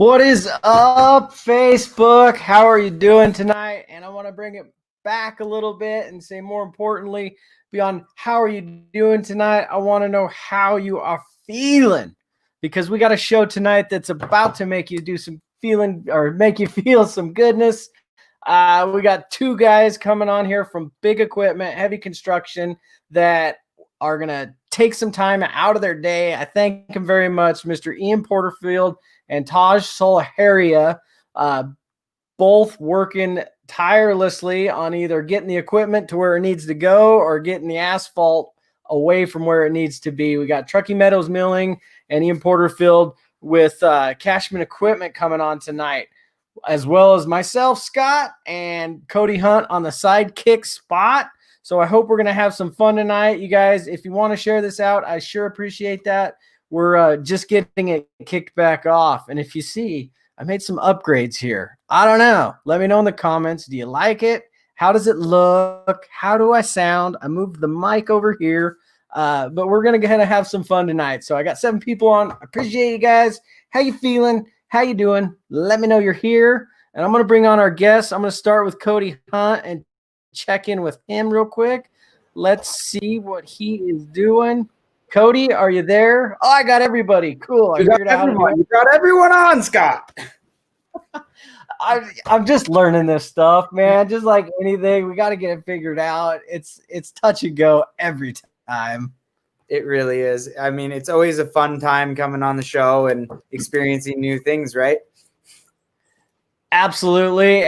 What is up, Facebook? How are you doing tonight? And I want to bring it back a little bit and say, more importantly, beyond how are you doing tonight, I want to know how you are feeling, because we got a show tonight that's about to make you do some feeling or make you feel some goodness. We got two guys coming on here from Big Equipment, Heavy Construction, that are going to take some time out of their day. I thank him very much, Mr. Ian Porterfield and Taj Solaharia, both working tirelessly on either getting the equipment to where it needs to go or getting the asphalt away from where it needs to be. We got Truckee Meadows Milling and Ian Porterfield with Cashman Equipment coming on tonight, as well as myself, Scott, and Cody Hunt on the sidekick spot. So I hope we're going to have some fun tonight. You guys, if you want to share this out, I sure appreciate that. We're just getting it kicked back off. And if you see, I made some upgrades here. I don't know. Let me know in the comments. Do you like it? How does it look? How do I sound? I moved the mic over here. But we're going to have some fun tonight. So I got 7 people on. I appreciate you guys. How you feeling? How you doing? Let me know you're here. And I'm going to bring on our guests. I'm going to start with Cody Hunt and check in with him real quick. Let's see what he is doing. Cody, are you there? Oh, I got everybody. Cool. You got everyone on, Scott. I'm just learning this stuff, man. Just like anything, we got to get it figured out. It's touch and go every time. It really is. I mean, it's always a fun time coming on the show and experiencing new things, right? Absolutely.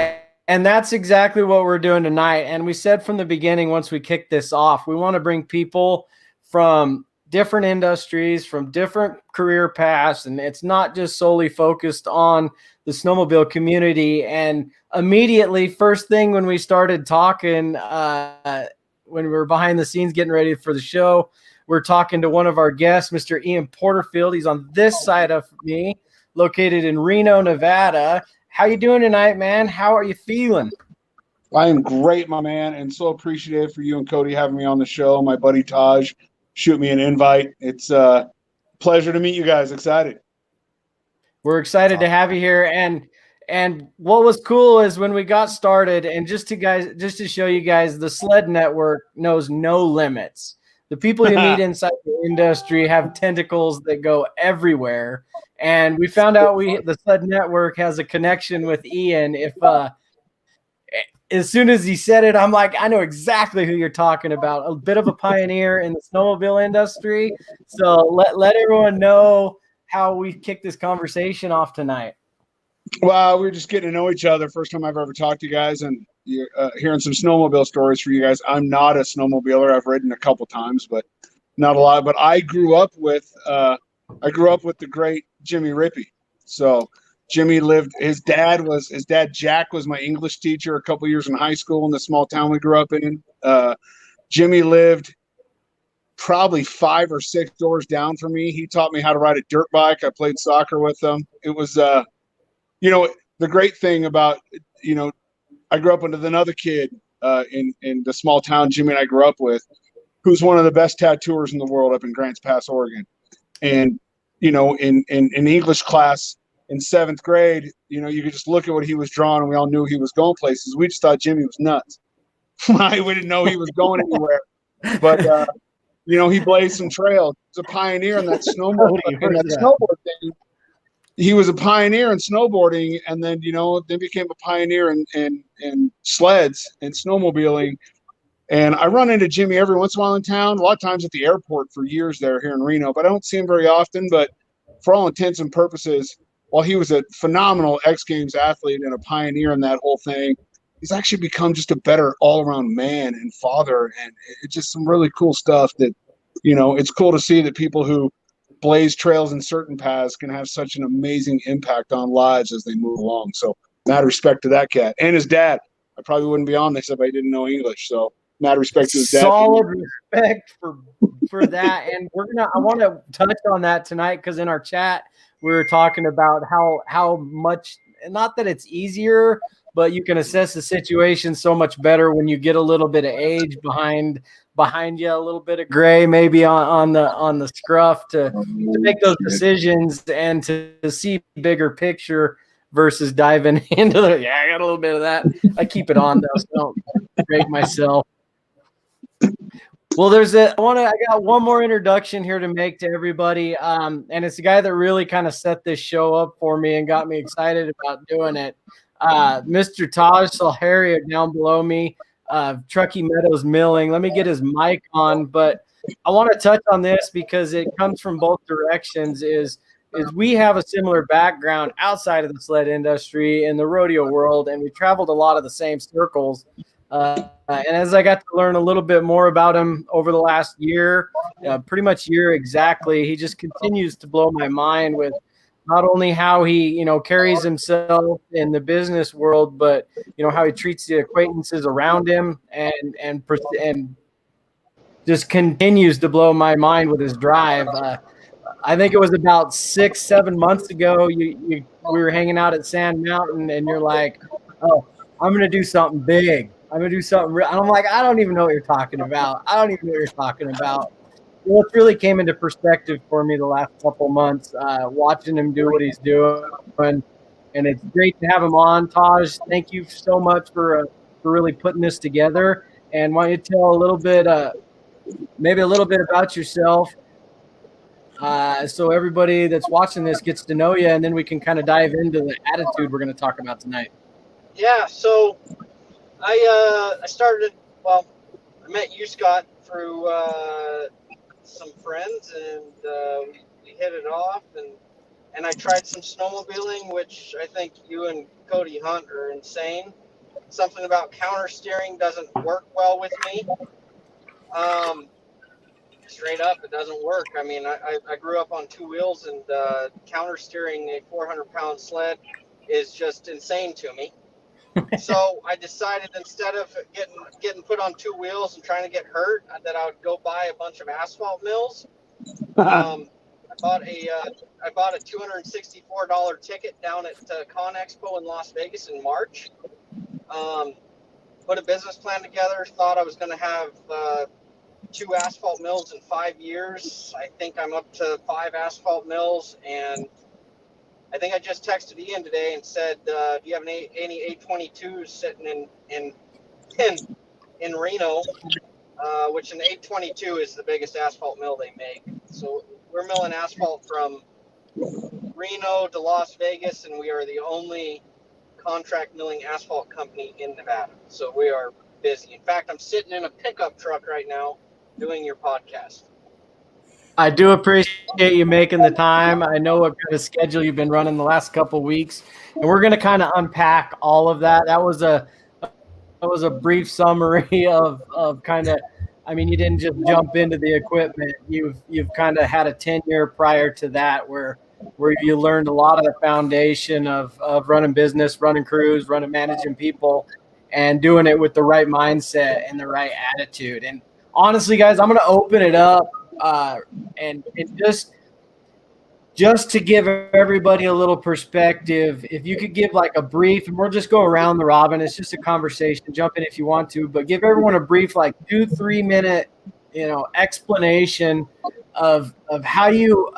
And that's exactly what we're doing tonight. And we said from the beginning, once we kicked this off, we want to bring people from different industries, from different career paths. And it's not just solely focused on the snowmobile community. And immediately, first thing when we started talking, when we were behind the scenes getting ready for the show, we're talking to one of our guests, Mr. Ian Porterfield. He's on this side of me, located in Reno, Nevada. How you doing tonight, man? How are you feeling? I am great, my man, and so appreciative for you and Cody having me on the show. My buddy Taj shoot me an invite. It's a pleasure to meet you guys. Excited. We're excited to have you here. And what was cool is when we got started, and just to show you guys, the Sled Network knows no limits. The people you meet inside the industry have tentacles that go everywhere. And we found out the Sled Network has a connection with Ian. As soon as he said it, I'm like, I know exactly who you're talking about. A bit of a pioneer in the snowmobile industry. So let everyone know how we kicked this conversation off tonight. Well, we're just getting to know each other. First time I've ever talked to you guys, and you're hearing some snowmobile stories for you guys. I'm not a snowmobiler. I've ridden a couple times, but not a lot. But I grew up with the great Jimmy Rippey. So Jimmy his dad Jack was my English teacher a couple years in high school in the small town we grew up in. Jimmy lived probably 5 or 6 doors down from me. He taught me how to ride a dirt bike. I played soccer with him. It was, the great thing about, I grew up with another kid in the small town Jimmy and I grew up with, who's one of the best tattooers in the world up in Grants Pass, Oregon. And, in English class in 7th grade, you could just look at what he was drawing and we all knew he was going places. We just thought Jimmy was nuts. We didn't know he was going anywhere. But, he blazed some trails. He was a pioneer in that snowboard thing. He was a pioneer in snowboarding, and then, then became a pioneer in sleds and snowmobiling. And I run into Jimmy every once in a while in town, a lot of times at the airport for years there here in Reno, but I don't see him very often. But for all intents and purposes, while he was a phenomenal X Games athlete and a pioneer in that whole thing, he's actually become just a better all-around man and father. And it's just some really cool stuff that, it's cool to see that people who blaze trails in certain paths can have such an amazing impact on lives as they move along. So mad respect to that cat and his dad. I probably wouldn't be on this if I didn't know English. So mad respect to his dad. Solid respect for that. And I want to touch on that tonight, because in our chat we were talking about how much, not that it's easier, but you can assess the situation so much better when you get a little bit of age behind behind you, a little bit of gray maybe on the scruff to make those decisions and to see bigger picture versus diving into the. Yeah, I got a little bit of that. I keep it on though, so I don't break myself. Well, I got one more introduction here to make to everybody. And it's the guy that really kind of set this show up for me and got me excited about doing it. Mr. Taj Salharia down below me, Truckee Meadows Milling. Let me get his mic on, but I want to touch on this because it comes from both directions is we have a similar background outside of the sled industry in the rodeo world, and we traveled a lot of the same circles. And as I got to learn a little bit more about him over the last year, pretty much year exactly, he just continues to blow my mind with not only how he, carries himself in the business world, but, how he treats the acquaintances around him and just continues to blow my mind with his drive. I think it was about 6-7 months ago, we were hanging out at Sand Mountain and you're like, oh, I'm going to do something big. I'm going to do something real. And I'm like, I don't even know what you're talking about. What really came into perspective for me the last couple months, watching him do what he's doing. And it's great to have him on. Taj, thank you so much for really putting this together. And why don't you tell maybe a little bit about yourself, so everybody that's watching this gets to know you, and then we can kind of dive into the attitude we're going to talk about tonight. Yeah, so I met you, Scott, through some friends, and we hit it off, and I tried some snowmobiling, which I think you and Cody Hunt are insane. Something about counter steering doesn't work well with me. Straight up, it doesn't work. I mean, I grew up on two wheels, and counter steering a 400-pound sled is just insane to me. So I decided instead of getting put on two wheels and trying to get hurt, that I would go buy a bunch of asphalt mills. I bought a $264 ticket down at Con Expo in Las Vegas in March. Put a business plan together. Thought I was going to have 2 asphalt mills in 5 years. I think I'm up to 5 asphalt mills, and I think I just texted Ian today and said, "Do you have any 822s sitting in Reno?" Which an 822 is the biggest asphalt mill they make. So we're milling asphalt from Reno to Las Vegas, and we are the only contract milling asphalt company in Nevada. So we are busy. In fact, I'm sitting in a pickup truck right now doing your podcast. I do appreciate you making the time. I know what kind of schedule you've been running the last couple of weeks, and we're going to kind of unpack all of that. That was a brief summary of kind of. I mean, you didn't just jump into the equipment. You've kind of had a tenure prior to that where you learned a lot of the foundation of running business, running crews, managing people, and doing it with the right mindset and the right attitude. And honestly, guys, I'm going to open it up. And just to give everybody a little perspective, if you could give like a brief, and we'll just go around the robin. It's just a conversation. Jump in if you want to, but give everyone a brief, like 2-3 minute, explanation of how you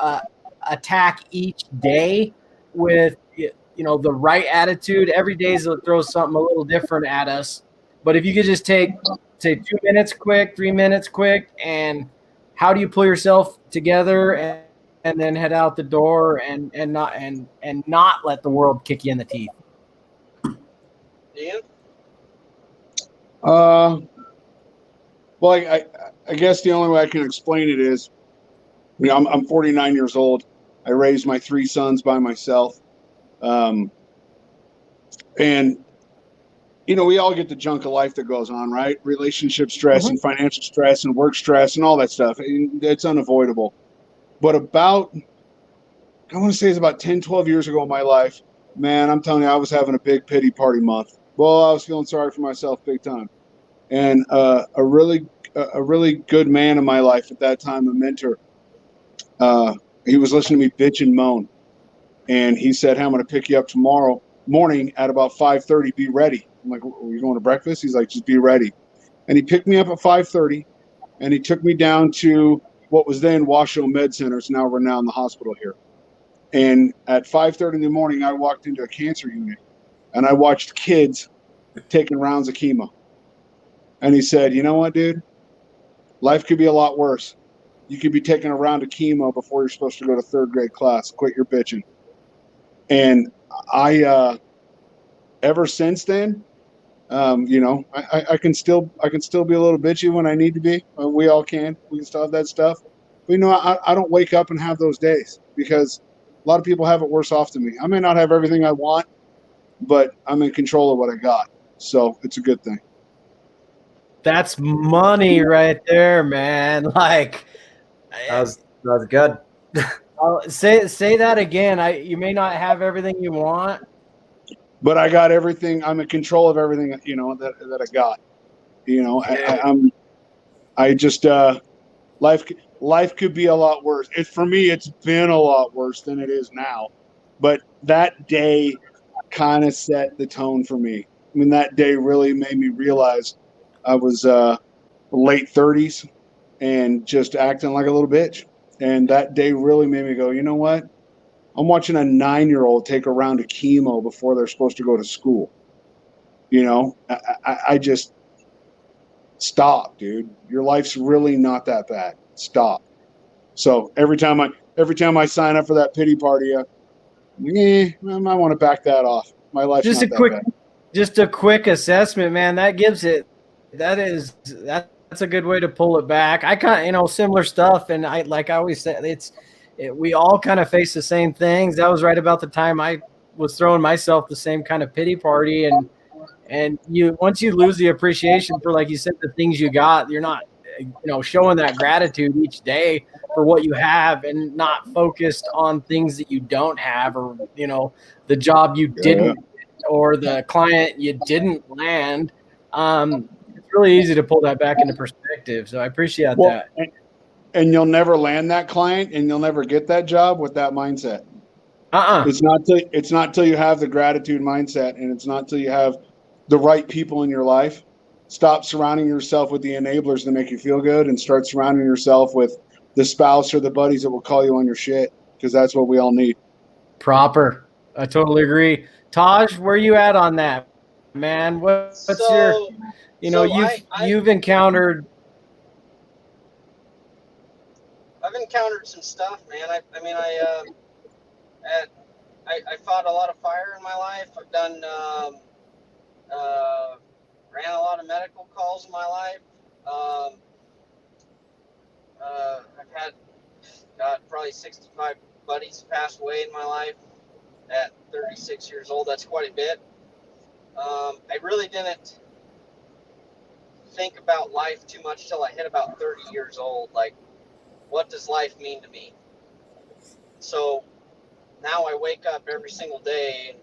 attack each day with the right attitude. Every day throws something a little different at us, but if you could just take, say, 2 minutes quick, 3 minutes quick, and how do you pull yourself together and then head out the door and not let the world kick you in the teeth? Ian? Well, I guess the only way I can explain it is, I'm 49 years old. I raised my 3 sons by myself. And we all get the junk of life that goes on, right? Relationship stress and financial stress and work stress and all that stuff. It's unavoidable. But I want to say it's about 10, 12 years ago in my life, man, I'm telling you, I was having a big pity party month. Well, I was feeling sorry for myself big time. And a really good man in my life at that time, a mentor, he was listening to me bitch and moan. And he said, "Hey, I'm going to pick you up tomorrow morning at about 5:30. Be ready." I'm like, "Are you going to breakfast?" He's like, "Just be ready." And he picked me up at 5:30. and he took me down to what was then Washoe Med Center. It's now renowned the hospital here. And at 5:30 in the morning, I walked into a cancer unit, and I watched kids taking rounds of chemo. And he said, "You know what, dude? Life could be a lot worse. You could be taking a round of chemo before you're supposed to go to third grade class. Quit your bitching." And I, ever since then, I can still be a little bitchy when I need to be. We all can. We can still have that stuff. But I don't wake up and have those days, because a lot of people have it worse off than me. I may not have everything I want, but I'm in control of what I got. So it's a good thing. That's money right there, man. Like, That was good. say that again. You may not have everything you want, but I got everything. I'm in control of everything, that I got. Life could be a lot worse. For me, it's been a lot worse than it is now. But that day kind of set the tone for me. I mean, that day really made me realize I was late 30s and just acting like a little bitch. And that day really made me go, you know what? I'm watching a 9-year-old take a round of chemo before they're supposed to go to school. I just stop, dude. Your life's really not that bad. Stop. So every time I sign up for that pity party, I might want to back that off. My life's just not that bad. Just a quick assessment, man. That's a good way to pull it back. I kind of, similar stuff. And I always say, we all kind of face the same things. That was right about the time I was throwing myself the same kind of pity party. And once you lose the appreciation for, like you said, the things you got, you're not, showing that gratitude each day for what you have, and not focused on things that you don't have, or, the job you didn't, or the client you didn't land. It's really easy to pull that back into perspective. So I appreciate that. And you'll never land that client, and you'll never get that job with that mindset. It's not till you have the gratitude mindset, and it's not till you have the right people in your life. Stop surrounding yourself with the enablers that make you feel good, and start surrounding yourself with the spouse or the buddies that will call you on your shit, because that's what we all need. Proper. I totally agree. Taj, where you at on that, man? You've encountered. I've encountered some stuff, man. I fought a lot of fire in my life. I've done ran a lot of medical calls in my life. I've had probably 65 buddies pass away in my life at 36 years old. That's quite a bit. I really didn't think about life too much till I hit about 30 years old. Like, what does life mean to me? So now I wake up every single day, and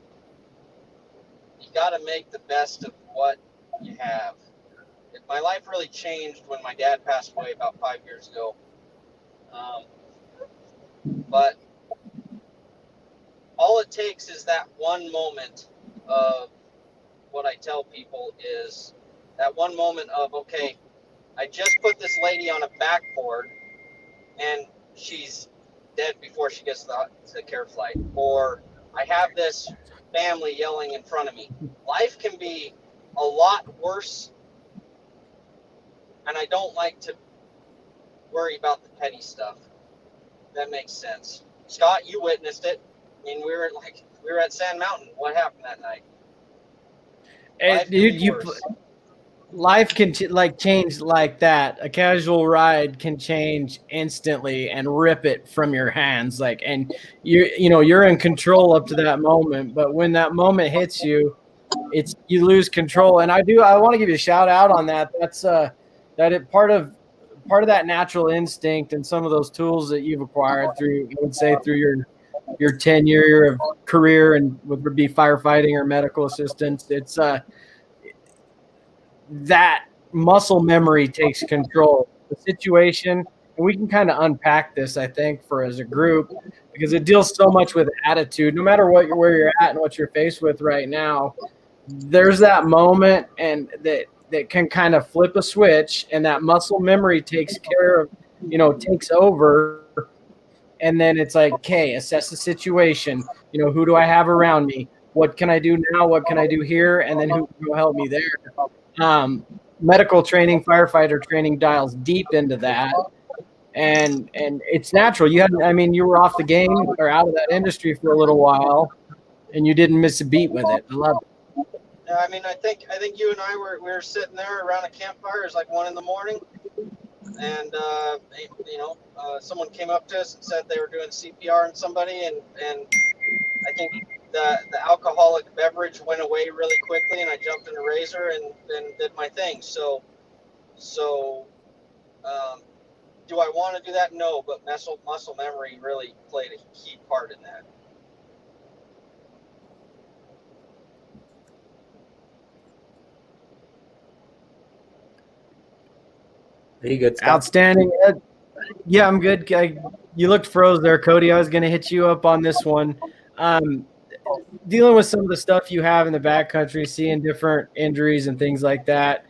you got to make the best of what you have. My life really changed when my dad passed away about 5 years ago. But all it takes is that one moment of what I tell people is that one moment of, okay, I just put this lady on a backboard and she's dead before she gets to the care flight. Or I have this family yelling in front of me. Life can be a lot worse, and I don't like to worry about the petty stuff. That makes sense. Scott, you witnessed it. I mean, we were at Sand Mountain. What happened that night? Life can change like that. A casual ride can change instantly and rip it from your hands. And you're in control up to that moment, but when that moment hits you, you lose control. And I want to give you a shout out on that. That's part of that natural instinct and some of those tools that you've acquired through your tenure of career, and whether it be firefighting or medical assistance. It's that muscle memory takes control of the situation. And we can kind of unpack this, I think, as a group, because it deals so much with attitude. No matter where you're at and what you're faced with right now, there's that moment, and that that can kind of flip a switch, and that muscle memory takes care of, takes over. And then it's like, okay, assess the situation. Who do I have around me? What can I do now? What can I do here? And then who will help me there? Medical training, firefighter training dials deep into that. And it's natural. You were off the game or out of that industry for a little while, and you didn't miss a beat with it. I love it. Yeah, I think you and I were sitting there around a campfire. It's like 1 a.m, and someone came up to us and said they were doing CPR on somebody, and I think the alcoholic beverage went away really quickly, and I jumped in a razor and did my thing. So do I want to do that? No, but muscle memory really played a key part in that. Are you good, Scott? Outstanding. Yeah, I'm good. You looked froze there, Cody. I was going to hit you up on this one. Dealing with some of the stuff you have in the backcountry, seeing different injuries and things like that.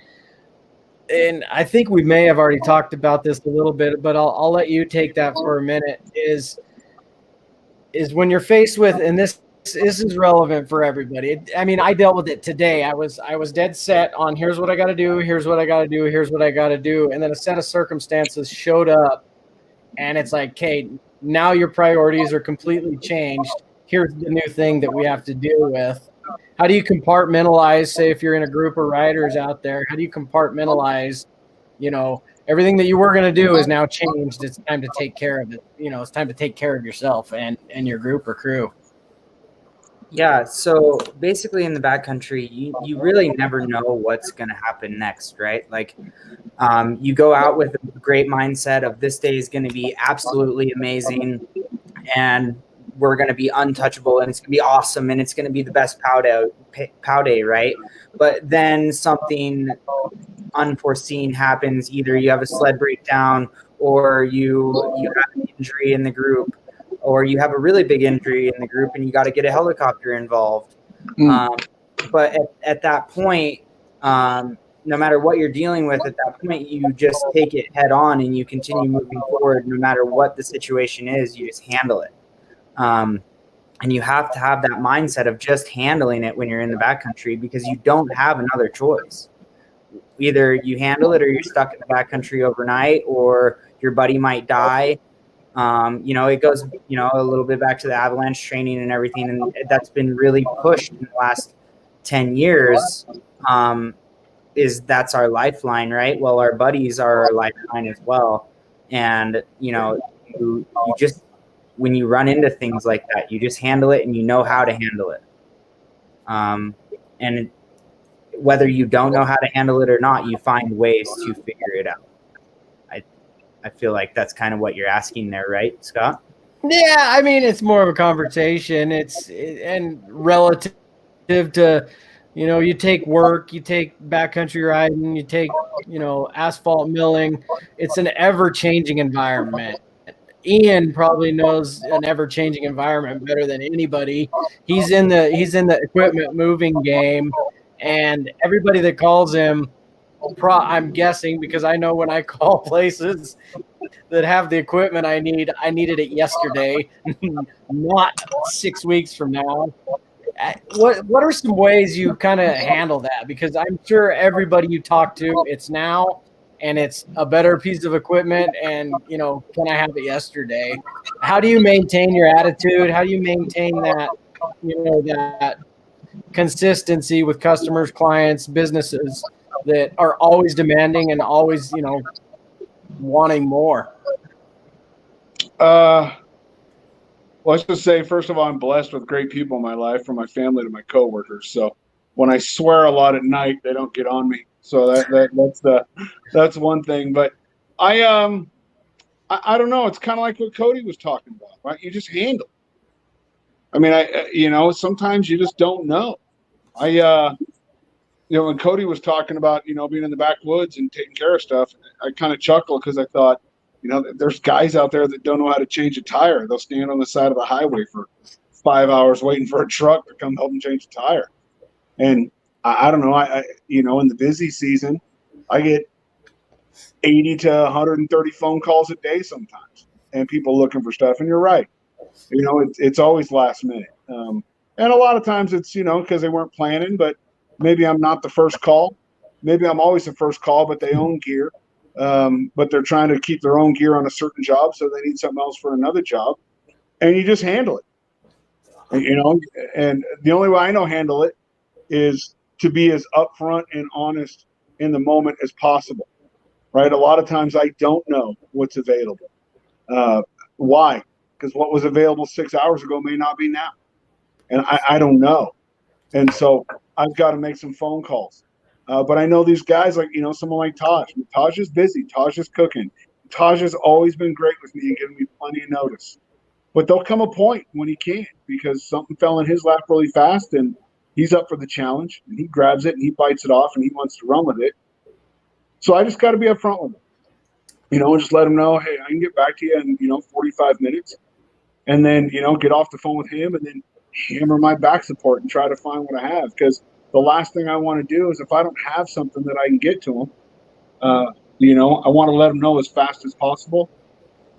And I think we may have already talked about this a little bit, but I'll let you take that for a minute. Is when you're faced with, and this is relevant for everybody. I dealt with it today. I was dead set on here's what I got to do, here's what I got to do, here's what I got to do, and then a set of circumstances showed up, and it's like, okay, now your priorities are completely changed. Here's the new thing that we have to deal with. How do you compartmentalize, say if you're in a group of riders out there, how do you compartmentalize, everything that you were going to do is now changed. It's time to take care of it. It's time to take care of yourself and your group or crew. Yeah, so basically in the backcountry, you really never know what's going to happen next, right? Like you go out with a great mindset of this day is going to be absolutely amazing, and we're going to be untouchable, and it's going to be awesome, and it's going to be the best POW day, right? But then something unforeseen happens. Either you have a sled breakdown, or you have an injury in the group, or you have a really big injury in the group and you got to get a helicopter involved. But at that point, no matter what you're dealing with at that point, you just take it head on and you continue moving forward. No matter what the situation is, you just handle it. And you have to have that mindset of just handling it when you're in the backcountry, because you don't have another choice. Either you handle it or you're stuck in the backcountry overnight, or your buddy might die. It goes, a little bit back to the avalanche training and everything. And that's been really pushed in the last 10 years. That's our lifeline, right? Well, our buddies are our lifeline as well. And, you just, when you run into things like that, you just handle it and you know how to handle it. And whether you don't know how to handle it or not, you find ways to figure it out. I feel like that's kind of what you're asking there, right, Scott? Yeah, it's more of a conversation. And relative to, you take work, you take backcountry riding, you take, asphalt milling. It's an ever-changing environment. Ian probably knows an ever-changing environment better than anybody. He's in the equipment moving game, and everybody that calls him, I'm guessing, because I know when I call places that have the equipment I needed it yesterday, not 6 weeks from now. What are some ways you kind of handle that? Because I'm sure everybody you talk to, it's now, and it's a better piece of equipment, and can I have it yesterday? How do you maintain your attitude? How do you maintain that that consistency with customers, clients, businesses that are always demanding and always wanting more? Let's just say, first of all, I'm blessed with great people in my life, from my family to my coworkers. So when I swear a lot at night, they don't get on me. So that's one thing. But I don't know. It's kind of like what Cody was talking about, right? You just handle it. Sometimes you just don't know. When Cody was talking about, being in the backwoods and taking care of stuff, I kind of chuckled because I thought, there's guys out there that don't know how to change a tire. They'll stand on the side of the highway for 5 hours waiting for a truck to come help them change a tire. And I don't know. In the busy season, I get 80 to 130 phone calls a day sometimes, and people looking for stuff. And you're right. It's always last minute. And a lot of times it's, because they weren't planning, but maybe I'm not the first call. Maybe I'm always the first call, but they own gear. But they're trying to keep their own gear on a certain job, so they need something else for another job. And you just handle it. And the only way I know handle it is to be as upfront and honest in the moment as possible. Right? A lot of times I don't know what's available. Why? Because what was available 6 hours ago may not be now. And I don't know. And so I've got to make some phone calls. But I know these guys like, someone like Taj. Taj is busy. Taj is cooking. Taj has always been great with me and giving me plenty of notice. But there'll come a point when he can't because something fell in his lap really fast and he's up for the challenge and he grabs it and he bites it off and he wants to run with it. So I just got to be upfront with him. And just let him know, hey, I can get back to you in, 45 minutes. And then, get off the phone with him and then hammer my back support and try to find what I have. Because the last thing I want to do is if I don't have something that I can get to him, I want to let him know as fast as possible.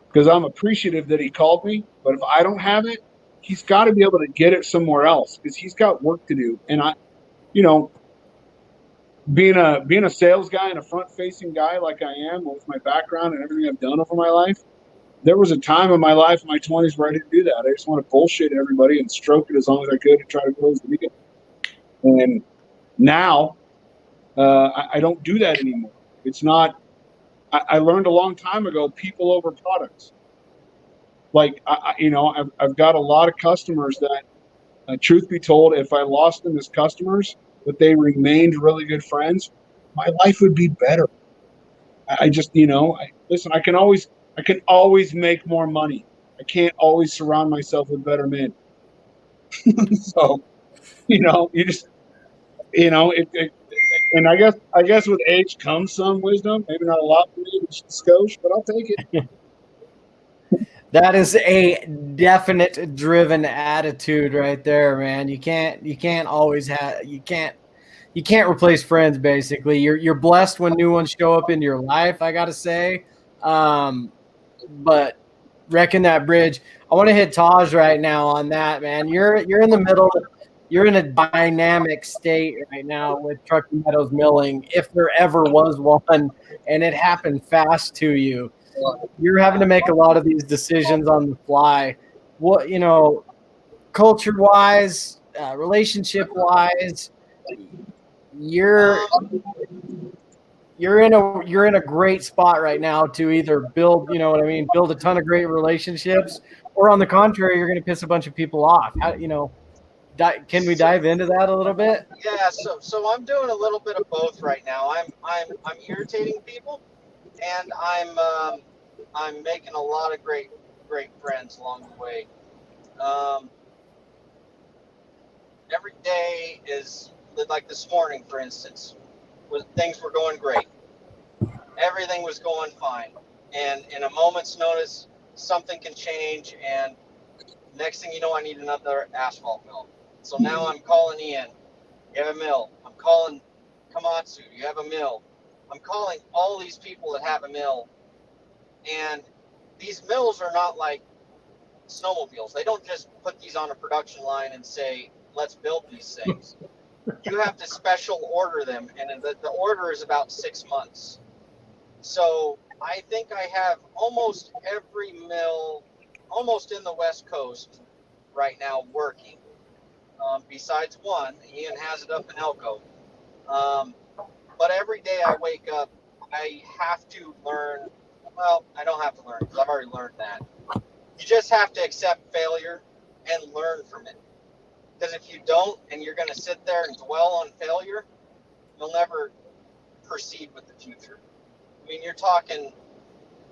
Because I'm appreciative that he called me. But if I don't have it, he's got to be able to get it somewhere else because he's got work to do. And being a sales guy and a front-facing guy like I am with my background and everything I've done over my life, there was a time in my life in my 20s where I didn't do that. I just want to bullshit everybody and stroke it as long as I could and try to close the deal. And now I don't do that anymore. It's not – I learned a long time ago people over products. Like, I've got a lot of customers that, truth be told, if I lost them as customers, but they remained really good friends, my life would be better. I just, listen, I can always make more money. I can't always surround myself with better men. So, you just, and I guess with age comes some wisdom. Maybe not a lot for me, just a skosh, but I'll take it. That is a definite driven attitude right there, man. You can't always have you can't replace friends. Basically, you're blessed when new ones show up in your life. I gotta say, but wrecking that bridge. I want to hit Taj right now on that, man. You're in the middle. You're in a dynamic state right now with Truckee Meadows Milling, if there ever was one, and it happened fast to you. You're having to make a lot of these decisions on the fly. What, culture wise, relationship wise, you're in a great spot right now to either build, build a ton of great relationships, or on the contrary, you're going to piss a bunch of people off. Can we dive into that a little bit? Yeah, so I'm doing a little bit of both right now. I'm irritating people, and I'm making a lot of great friends along the way. Every day is like this morning, for instance, things were going great. Everything was going fine, and in a moment's notice, something can change, and next thing you know, I need another asphalt mill. So now I'm calling Ian. You have a mill. I'm calling Komatsu. You have a mill. I'm calling all these people that have a mill. And these mills are not like snowmobiles. They don't just put these on a production line and say, let's build these things. You have to special order them. And the order is about 6 months. So I think I have almost every mill almost in the West Coast right now working. Besides one, Ian has it up in Elko. But every day I wake up, I have to learn. Well, I don't have to learn because I've already learned that. You just have to accept failure and learn from it. Because if you don't, and you're going to sit there and dwell on failure, you'll never proceed with the future. I mean, you're talking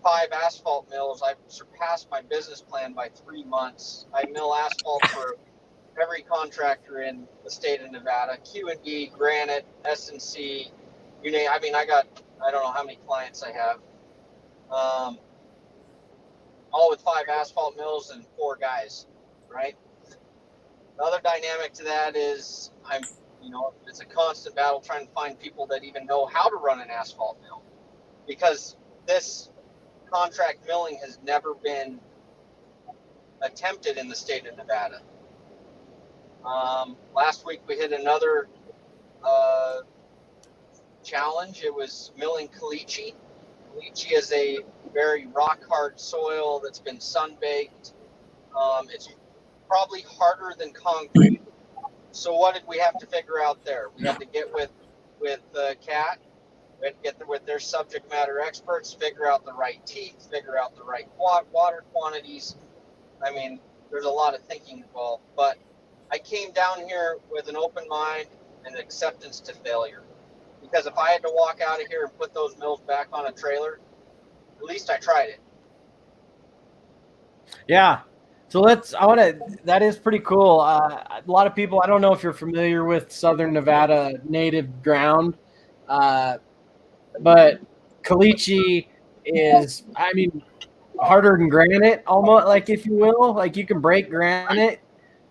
5 asphalt mills. I've surpassed my business plan by 3 months. I mill asphalt for every contractor in the state of Nevada, Q&D, Granite, S&C, you name. I mean, I don't know how many clients I have, all with 5 asphalt mills and 4 guys, right? The other dynamic to that is I'm it's a constant battle trying to find people that even know how to run an asphalt mill, because this contract milling has never been attempted in the state of Nevada. Last week we hit another challenge. It was milling caliche. Caliche is a very rock hard soil that's been sun-baked. It's probably harder than concrete. So what did we have to figure out there? We had to get with CAT. We had to get with their subject matter experts, figure out the right teeth, figure out the right water quantities. I mean, there's a lot of thinking involved, but I came down here with an open mind and acceptance to failure. Because if I had to walk out of here and put those mills back on a trailer, at least I tried it. Yeah. So that is pretty cool. A lot of people, I don't know if you're familiar with Southern Nevada native ground, but caliche is, harder than granite, almost, like, if you will. Like, you can break granite.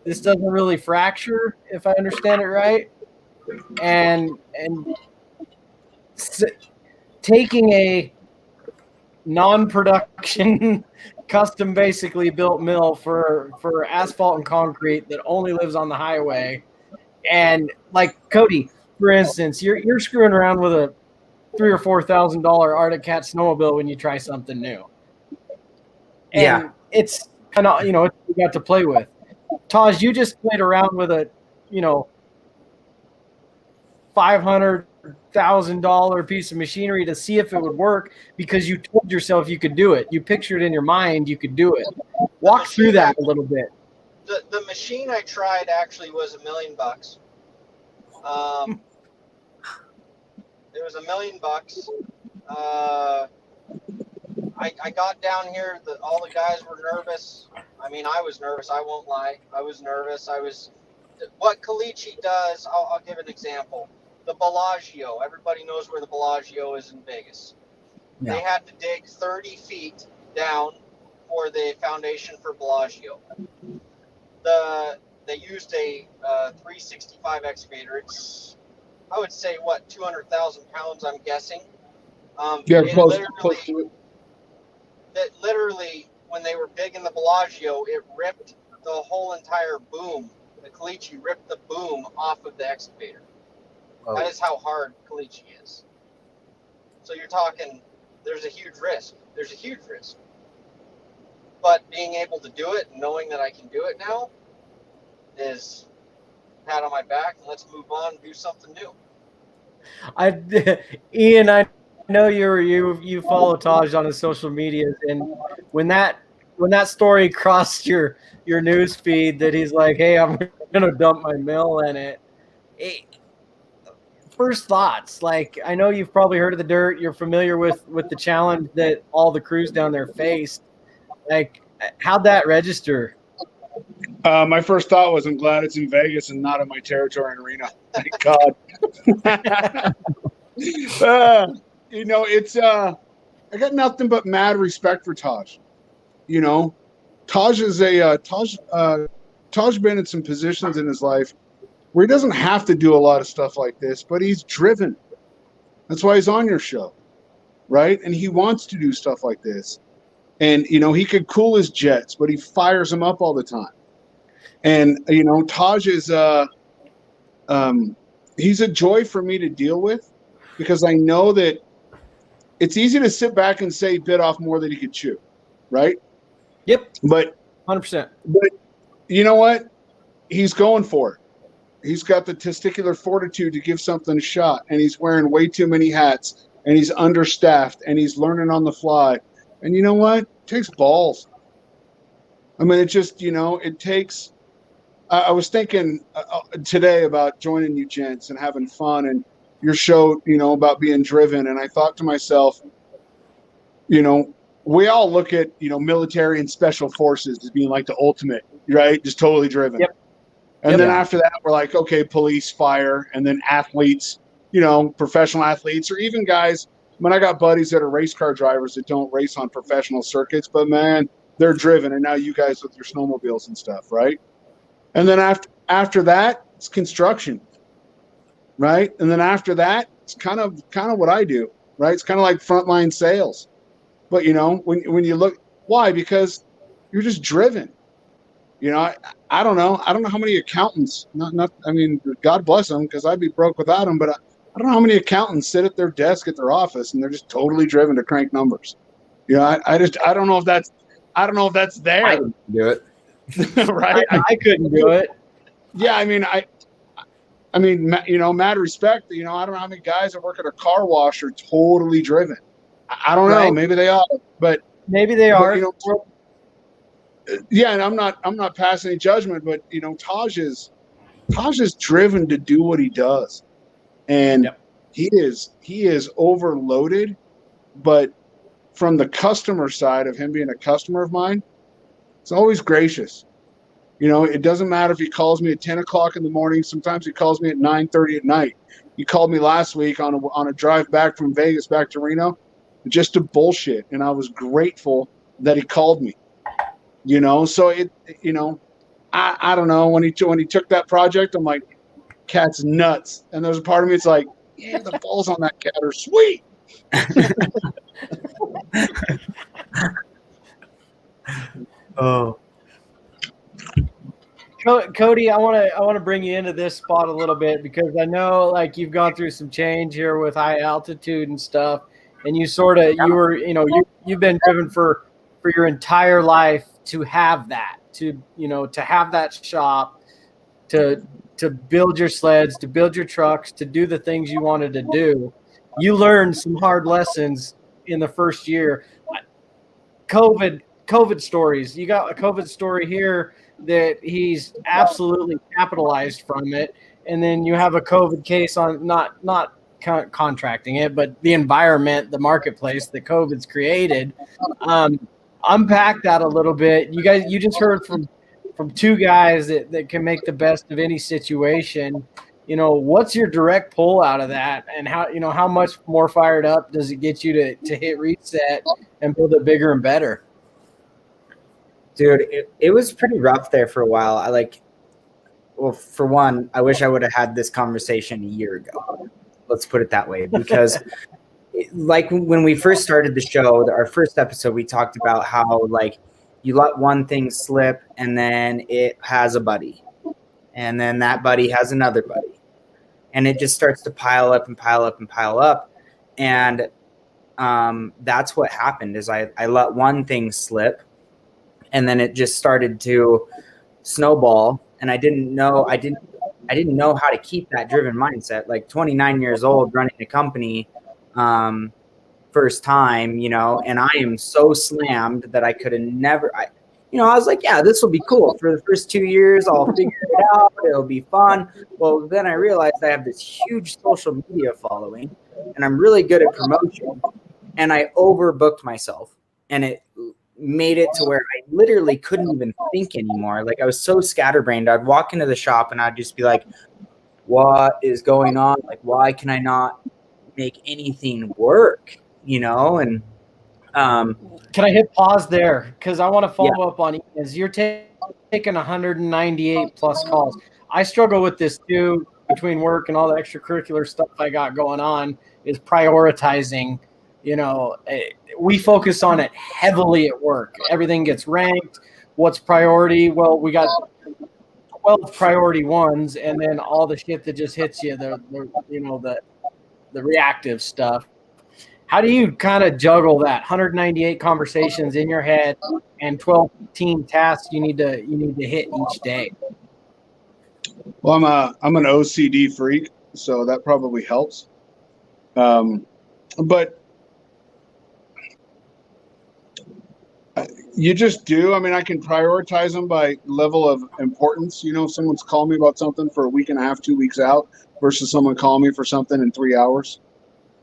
This doesn't really fracture, if I understand it right. And taking a non-production custom basically built mill for asphalt and concrete that only lives on the highway, and like Cody, for instance, you're screwing around with a $3,000 or $4,000 Arctic Cat snowmobile when you try something new, and it's kind of you got to play with. Taj, you just played around with a $500,000 piece of machinery to see if it would work, because you told yourself you could do it. You pictured in your mind you could do it. Walk through that a little bit. The machine I tried actually was $1 million. It was $1 million. I got down here. All the guys were nervous. I mean, I was nervous. I won't lie. I was nervous. What caliche does, I'll give an example. The Bellagio. Everybody knows where the Bellagio is in Vegas. Yeah. They had to dig 30 feet down for the foundation for Bellagio. They used a 365 excavator. It's, I would say, 200,000 pounds, I'm guessing. Close to it. That literally, when they were digging the Bellagio, it ripped the whole entire boom. The caliche ripped the boom off of the excavator. Oh. That is how hard caliche is. So you're talking, there's a huge risk. But being able to do it, knowing that I can do it now, is a pat on my back, and let's move on and do something new. Ian, I know you follow Taj on his social medias, and when that story crossed your news feed that he's like, hey, I'm gonna dump my mill in it, first thoughts, like, I know you've probably heard of the dirt, you're familiar with the challenge that all the crews down there faced. Like, how'd that register? My first thought was, I'm glad it's in Vegas and not in my territory and arena. Thank God. It's I got nothing but mad respect for Taj. Taj is Taj been in some positions in his life where he doesn't have to do a lot of stuff like this, but he's driven. That's why he's on your show, right? And he wants to do stuff like this. And, he could cool his jets, but he fires them up all the time. And, Taj is he's a joy for me to deal with, because I know that it's easy to sit back and say bit off more than he could chew, right? Yep. But 100%. But you know what? He's going for it. He's got the testicular fortitude to give something a shot, and he's wearing way too many hats, and he's understaffed, and he's learning on the fly. And you know what? It takes balls. I mean, it just, it takes. I was thinking today about joining you gents and having fun, and your show, about being driven. And I thought to myself, we all look at, military and special forces as being like the ultimate, right? Just totally driven. Yep. And then after that, we're like, okay, police, fire, and then athletes, professional athletes, or even guys. I mean, I got buddies that are race car drivers that don't race on professional circuits, but man, they're driven. And now you guys with your snowmobiles and stuff, right? And then after that, it's construction. right? And then after that, it's kind of what I do, right? It's kind of like frontline sales. But when you look, why? Because you're just driven. I don't know. I don't know how many accountants. I mean, God bless them, because I'd be broke without them. But I don't know how many accountants sit at their desk at their office and they're just totally driven to crank numbers. I don't know if that's there. I can do it. Right? I couldn't do it. Yeah, I mean, mad respect. I don't know how many guys that work at a car wash are totally driven. I don't know. Right. Maybe they are, but Maybe they are. yeah. And I'm not passing any judgment, but Taj is driven to do what he does, and Yep. he is overloaded. But from the customer side of him being a customer of mine, it's always gracious. It doesn't matter if he calls me at 10 o'clock in the morning. Sometimes he calls me at 9:30 at night. He called me last week on a drive back from Vegas back to Reno, just to bullshit. And I was grateful that he called me, so I don't know, when he took that project, I'm like, cat's nuts. And there's a part of me, it's like, yeah, the balls on that cat are sweet. Oh, Cody, I want to bring you into this spot a little bit, because I know like you've gone through some change here with high altitude and stuff, and you've been driven for your entire life to have that, to have that shop, to build your sleds, to build your trucks, to do the things you wanted to do. You learned some hard lessons in the first year. COVID stories. You got a COVID story here that he's absolutely capitalized from it, and then you have a COVID case on not contracting it, but the environment, the marketplace that COVID's created. Unpack that a little bit. You just heard from two guys that can make the best of any situation. What's your direct pull out of that, and how much more fired up does it get you to hit reset and build it bigger and better? dude, it was pretty rough there for a while. For one, I wish I would have had this conversation a year ago. Let's put it that way, because like when we first started the show, our first episode, we talked about how like you let one thing slip and then it has a buddy, and then that buddy has another buddy, and it just starts to pile up and pile up and pile up. And that's what happened is I let one thing slip, and then it just started to snowball. And I didn't know how to keep that driven mindset. Like 29 years old, running a company, first time, and I am so slammed that I could have never. I was like, yeah, this will be cool for the first 2 years. I'll figure it out. It'll be fun. Well, then I realized I have this huge social media following, and I'm really good at promotion, and I overbooked myself, and it made it to where I literally couldn't even think anymore. Like I was so scatterbrained. I'd walk into the shop and I'd just be like, what is going on? Like, why can I not make anything work? And can I hit pause there? Because I want to follow up on as you're taking 198 plus calls. I struggle with this too, between work and all the extracurricular stuff I got going on, is prioritizing. We focus on it heavily at work. Everything gets ranked. What's priority? Well, we got 12 priority ones, and then all the shit that just hits you, the reactive stuff. How do you kind of juggle that 198 conversations in your head and 12 team tasks you need to hit each day? Well, I'm an OCD freak, so that probably helps. But you just do. I mean, I can prioritize them by level of importance. If someone's calling me about something for a week and a half, 2 weeks out, versus someone calling me for something in 3 hours,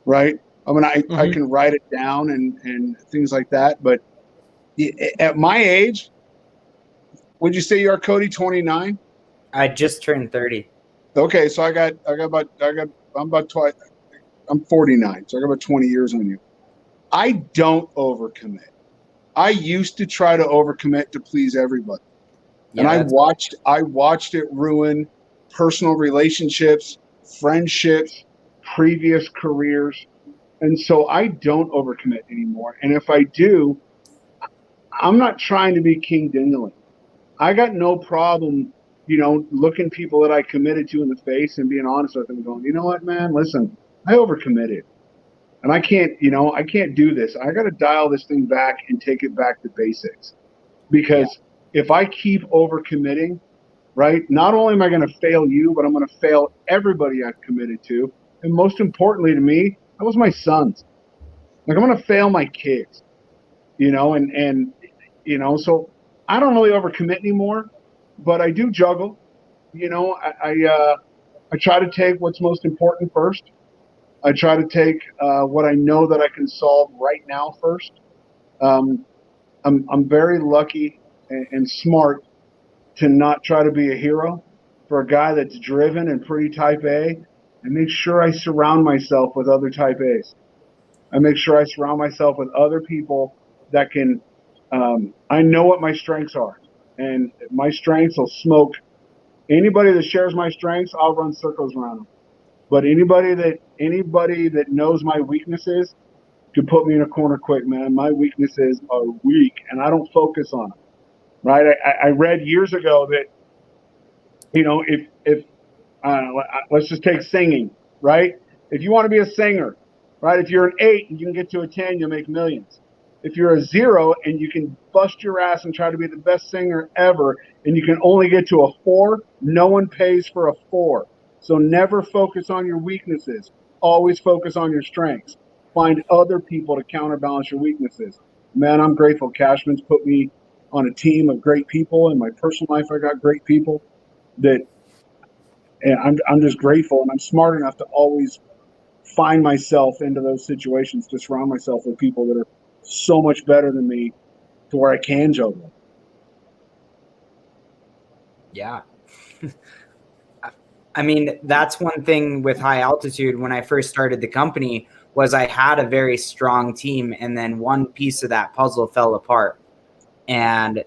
right? I mean, I can write it down and things like that. But at my age, would you say you are, Cody, 29? I just turned 30. Okay, so I'm 49, so I got about 20 years on you. I don't overcommit. I used to try to overcommit to please everybody. Yeah, and I watched it ruin personal relationships, friendships, previous careers. And so I don't overcommit anymore. And if I do, I'm not trying to be King Dingaling. I got no problem, looking people that I committed to in the face and being honest with them and going, you know what, man, listen, I overcommitted. And I can't do this. I got to dial this thing back and take it back to basics. Because if I keep overcommitting, right, not only am I going to fail you, but I'm going to fail everybody I've committed to. And most importantly to me, that was my sons. Like, I'm going to fail my kids, so I don't really overcommit anymore, but I do juggle. I try to take what's most important first. I try to take what I know that I can solve right now first. I'm very lucky and smart to not try to be a hero, for a guy that's driven and pretty type A. I make sure I surround myself with other type A's. I make sure I surround myself with other people that can, I know what my strengths are, and my strengths will smoke anybody that shares my strengths. I'll run circles around them. But anybody that knows my weaknesses can put me in a corner quick, man. My weaknesses are weak, and I don't focus on them. Right? I read years ago that, if let's just take singing, right? If you want to be a singer, right? If you're an 8 and you can get to a 10, you'll make millions. If you're a 0 and you can bust your ass and try to be the best singer ever, and you can only get to a 4, no one pays for a 4. So never focus on your weaknesses. Always focus on your strengths. Find other people to counterbalance your weaknesses. Man, I'm grateful Cashman's put me on a team of great people. In my personal life, I got great people that, and I'm just grateful, and I'm smart enough to always find myself into those situations, to surround myself with people that are so much better than me to where I can juggle. Yeah. I mean, that's one thing with High Altitude. When I first started the company, was I had a very strong team, and then one piece of that puzzle fell apart, and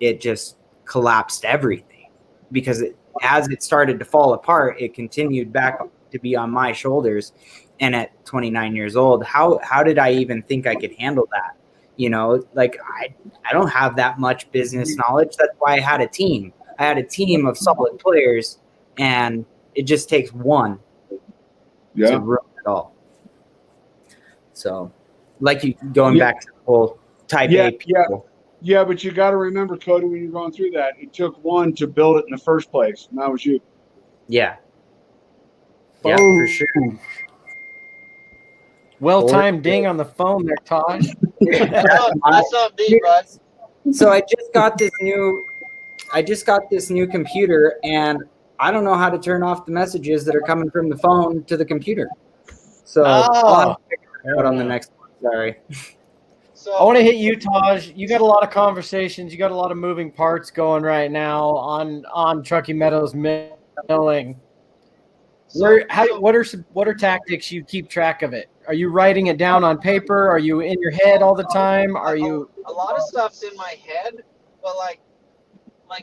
it just collapsed everything, because as it started to fall apart, it continued back to be on my shoulders. And at 29 years old, how did I even think I could handle that? Like, I don't have that much business knowledge. That's why I had a team. I had a team of solid players, and it just takes one to ruin it all. So, like, you going back to the whole type A people. Yeah, but you got to remember, Cody, when you're going through that, it took one to build it in the first place, and that was you. Yeah. Yeah, for sure. Well-timed ding on the phone there, Taj. That's up deep, bud. So I just got this new computer, and I don't know how to turn off the messages that are coming from the phone to the computer. So I'll have to figure it out on the next one. Sorry. So I want to hit you, Taj. You got a lot of conversations. You got a lot of moving parts going right now on Truckee Meadows Milling. What are tactics you keep track of it? Are you writing it down on paper? Are you in your head all the time? Are you? A lot of stuff's in my head, but like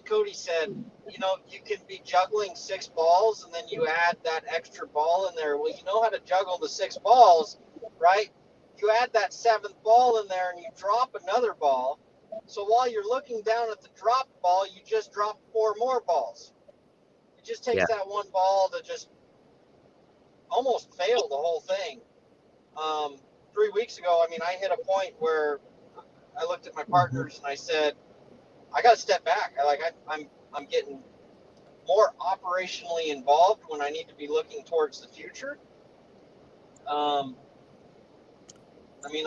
Cody said, you can be juggling 6 balls, and then you add that extra ball in there. Well, you know how to juggle the 6 balls, right? You add that 7th ball in there, and you drop another ball. So while you're looking down at the drop ball, you just drop 4 more balls. It just takes that one ball to just almost fail the whole thing. 3 weeks ago, I hit a point where I looked at my partners and I said, I got to step back. I'm getting more operationally involved when I need to be looking towards the future.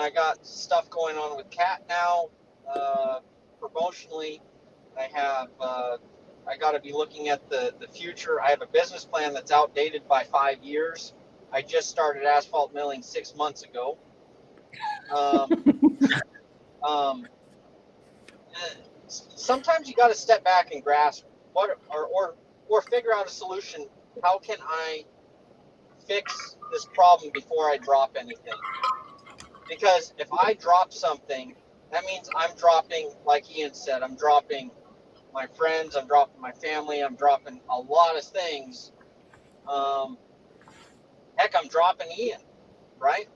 I got stuff going on with Cat now, promotionally. I got to be looking at the future. I have a business plan that's outdated by 5 years. I just started asphalt milling 6 months ago. Sometimes you got to step back and grasp or figure out a solution. How can I fix this problem before I drop anything? Because if I drop something, that means I'm dropping, like Ian said, I'm dropping my friends, I'm dropping my family, I'm dropping a lot of things. Heck, I'm dropping Ian, right?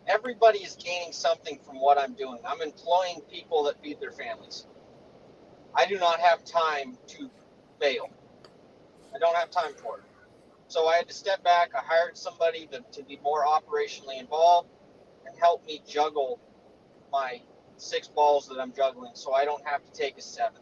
Everybody is gaining something from what I'm doing. I'm employing people that feed their families. I do not have time to fail. I don't have time for it. So I had to step back. I hired somebody to be more operationally involved and help me juggle my 6 balls that I'm juggling so I don't have to take a 7.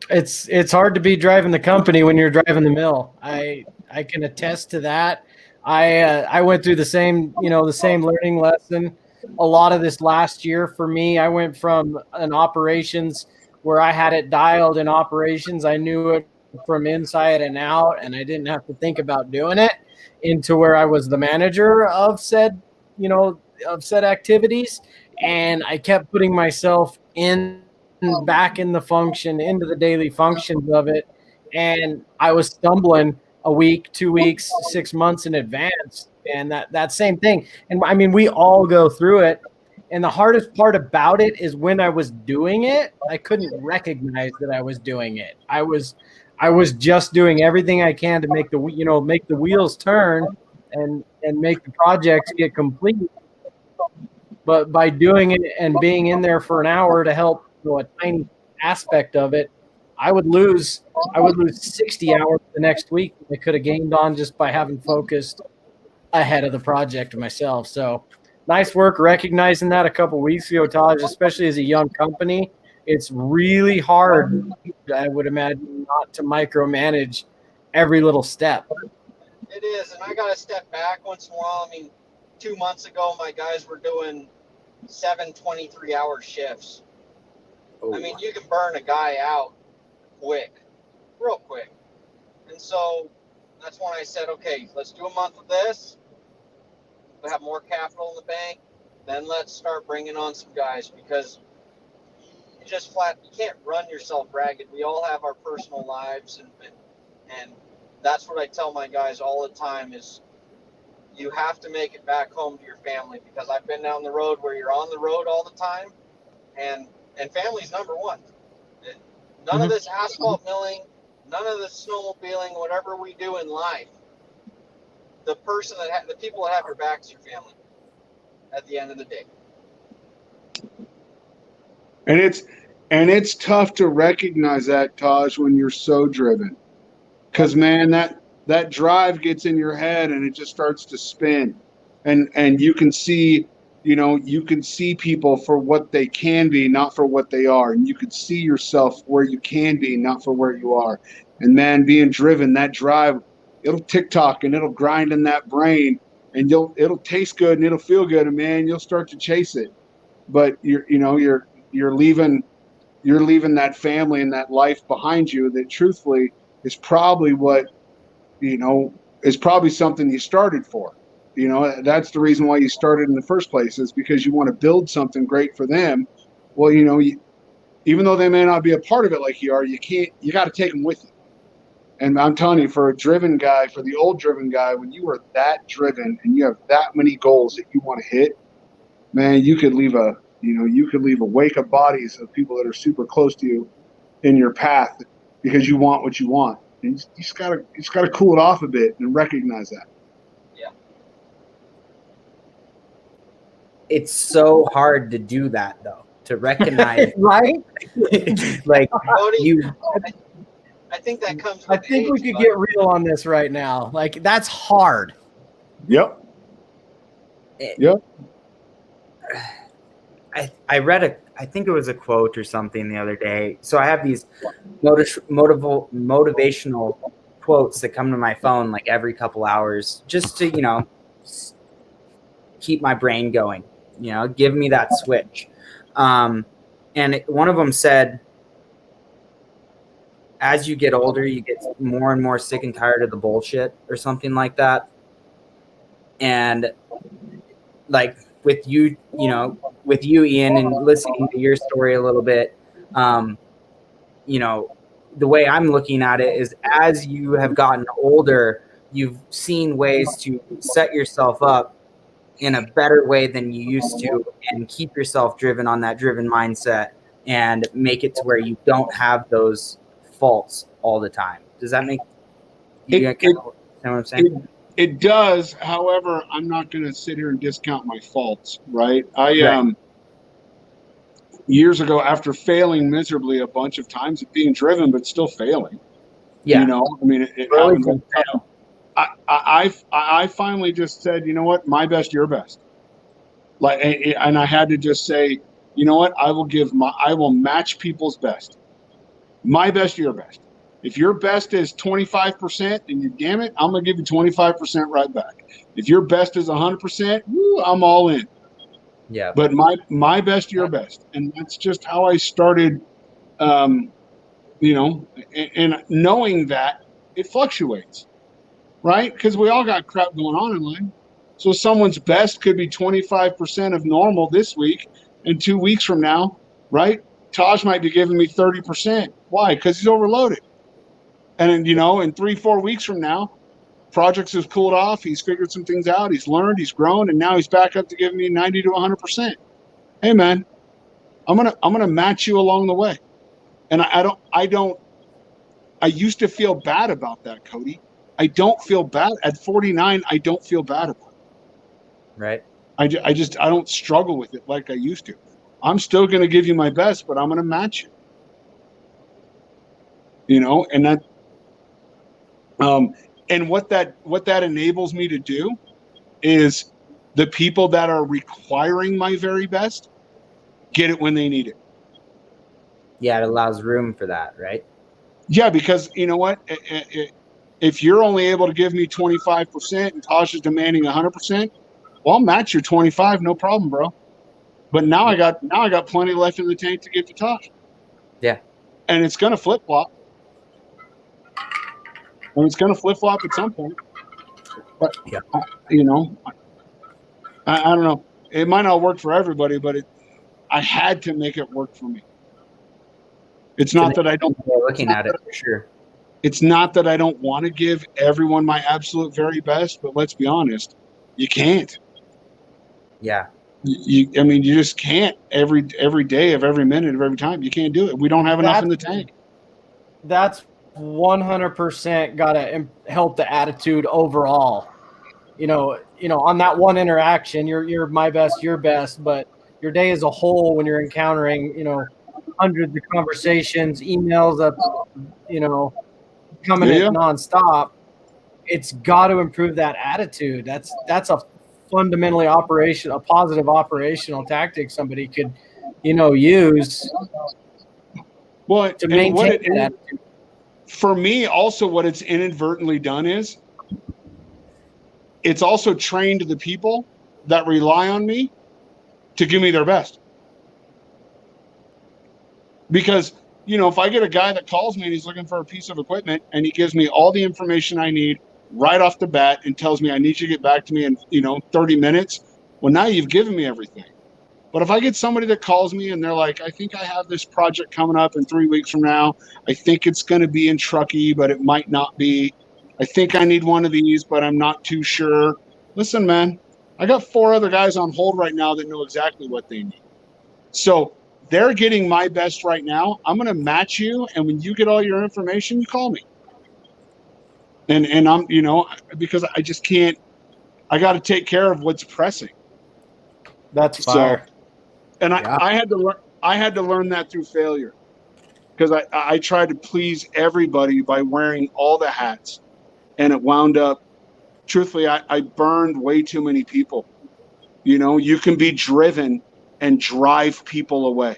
It's hard to be driving the company when you're driving the mill. I can attest to that. I went through the same learning lesson. A lot of this last year for me, I went from an operations where I had it dialed in operations. I knew it from inside and out, and I didn't have to think about doing it, into where I was the manager of said activities, and I kept putting myself back in the function, into the daily functions of it, and I was stumbling a week, 2 weeks, 6 months in advance, and that same thing. And I mean, we all go through it. And the hardest part about it is when I was doing it, I couldn't recognize that I was doing it. I was just doing everything I can to make the wheels turn and make the projects get complete. But by doing it and being in there for an hour to help a tiny aspect of it, I would lose 60 hours the next week I could have gained on just by having focused ahead of the project myself. So nice work recognizing that a couple weeks ago, Taj, especially as a young company. It's really hard, I would imagine, not to micromanage every little step. It is, and I got to step back once in a while. I mean, 2 months ago, my guys were doing 7 23-hour shifts. Oh. I mean, you can burn a guy out real quick. And so that's when I said, okay, let's do a month of this. We'll have more capital in the bank. Then let's start bringing on some guys, because you can't run yourself ragged. We all have our personal lives, and that's what I tell my guys all the time is you have to make it back home to your family, because I've been down the road where you're on the road all the time, and family's number one. None of this asphalt milling, none of this snowmobiling, whatever we do in life, the people that have your back is your family at the end of the day. And it's tough to recognize that, Taj, when you're so driven, because man, that drive gets in your head and it just starts to spin, and you can see people for what they can be, not for what they are, and you can see yourself where you can be, not for where you are. And man, being driven, that drive, it'll tick-tock and it'll grind in that brain, and it'll taste good and it'll feel good, and man, you'll start to chase it. But you're leaving that family and that life behind you that truthfully is probably something you started for. That's the reason why you started in the first place, is because you want to build something great for them. Well, even though they may not be a part of it like you are, you got to take them with you. And I'm telling you, for the old driven guy, when you are that driven and you have that many goals that you want to hit, man, you could leave a wake of bodies of people that are super close to you in your path, because you want what you want. And you just gotta cool it off a bit and recognize that. Yeah. It's so hard to do that, though, to recognize. Right? Like, Cody, I think that comes with I think we could get real on this right now. Like, that's hard. Yep. I read I think it was a quote or something the other day. So I have these motivational quotes that come to my phone like every couple hours, just to, keep my brain going, give me that switch. And one of them said, as you get older, you get more and more sick and tired of the bullshit, or something like that. And like with you, Ian, and listening to your story a little bit, the way I'm looking at it is, as you have gotten older, you've seen ways to set yourself up in a better way than you used to, and keep yourself driven on that driven mindset, and make it to where you don't have those faults all the time. Does that make You It- get what I'm saying? It does. However, I'm not going to sit here and discount my faults, right? Right. Years ago, after failing miserably a bunch of times at being driven, but still failing, Yeah. you know, I mean, it Early happens all the time. I finally just said, you know what, my best, your best. Like, and I had to just say, you know what, I will match people's best. My best, your best. If your best is 25%, then you damn it, I'm gonna give you 25% right back. If your best is 100%, woo, I'm all in. Yeah. But my best, your best, and that's just how I started. You know, and knowing that it fluctuates, right? Because we all got crap going on in life. So someone's best could be 25% of normal this week, and 2 weeks from now, right? Taj might be giving me 30%. Why? Because he's overloaded. And then, you know, in 3-4 weeks from now, projects have cooled off. He's figured some things out. He's learned. He's grown, and now he's back up to giving me 90 to 100%. Hey, man, I'm gonna match you along the way. And I used to feel bad about that, Cody. I don't feel bad at 49. I don't feel bad about it. Right. I don't struggle with it like I used to. I'm still going to give you my best, but I'm going to match you. You know, and that, and what that enables me to do is the people that are requiring my very best get it when they need it. Yeah, it allows room for that, right? Yeah, because you know what? If you're only able to give me 25% and Tosh is demanding 100%, well, I'll match your 25, no problem, bro. But now I got plenty left in the tank to give to Tosh. Yeah. And it's gonna flip flop. And it's gonna flip flop at some point. But Yeah. you know, I don't know. It might not work for everybody, but I had to make it work for me. It's not that I don't. Looking at it for sure. It's not that I don't want to give everyone my absolute very best, but let's be honest, you can't. Yeah. I mean, you just can't every day of every minute of every time. You can't do it. We don't have enough in the tank. That's 100% got to help the attitude overall. You know, on that one interaction, you're my best, your best, but your day as a whole, when you're encountering, hundreds of conversations, emails up, coming in nonstop, it's got to improve that attitude. That's a fundamentally a positive operational tactic somebody could, use to maintain that attitude. For me, also what it's inadvertently done is it's also trained the people that rely on me to give me their best. Because, if I get a guy that calls me and he's looking for a piece of equipment and he gives me all the information I need right off the bat and tells me I need you to get back to me in, 30 minutes, well, now you've given me everything. But if I get somebody that calls me and they're like, I think I have this project coming up in 3 weeks from now. I think it's going to be in Truckee, but it might not be. I think I need one of these, but I'm not too sure. Listen, man, I got 4 other guys on hold right now that know exactly what they need. So they're getting my best right now. I'm going to match you. And when you get all your information, you call me. And I'm, because I just can't, I got to take care of what's pressing. That's fire. So, and I had to learn that through failure, because I tried to please everybody by wearing all the hats, and it wound up, truthfully, I burned way too many people. You can be driven and drive people away.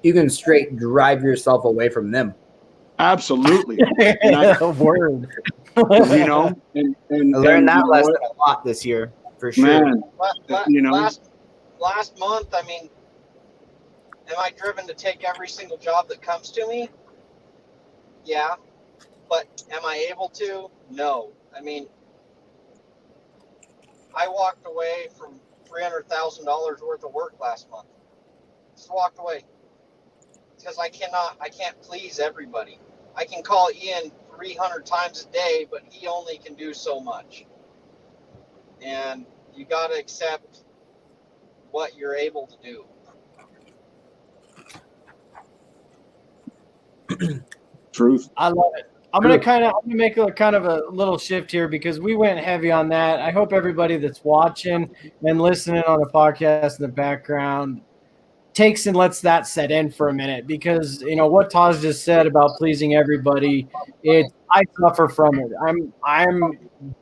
You can straight drive yourself away from them. Absolutely. Word. And I learned that lesson a lot this year, for sure. Man, last month, I mean, am I driven to take every single job that comes to me? Yeah. But am I able to? No. I mean, I walked away from $300,000 worth of work last month. Just walked away. Because I can't please everybody. I can call Ian 300 times a day, but he only can do so much. And you got to accept what you're able to do. Truth. I love it. I'm gonna make a kind of a little shift here because we went heavy on that. I hope everybody that's watching and listening on the podcast in the background takes and lets that set in for a minute, because what Taj just said about pleasing everybody, I suffer from it. I'm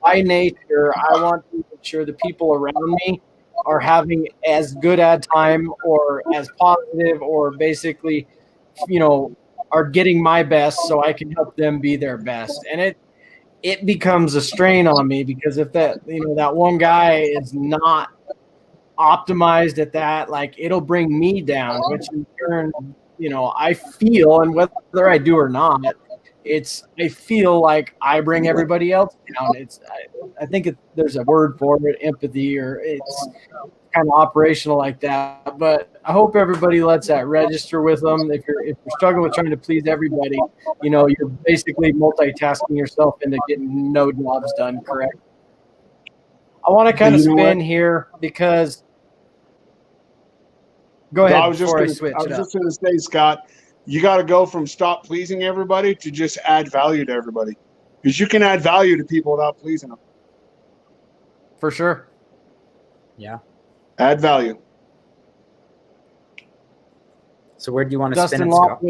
by nature, I want to make sure the people around me are having as good a time or as positive, or basically, are getting my best so I can help them be their best. And it becomes a strain on me, because if that one guy is not optimized at that, like, it'll bring me down, which in turn, I feel, and whether I do or not, I feel like I bring everybody else down. I think there's a word for it, empathy, or it's kind of operational like that. But I hope everybody lets that register with them. If you're struggling with trying to please everybody, you're basically multitasking yourself into getting no jobs done. Correct. I want to kind of spin here because. Go ahead. I was just going to say, Scott, you got to go from stop pleasing everybody to just add value to everybody, because you can add value to people without pleasing them. For sure. Yeah. Add value. So where do you want to spin it, Scott?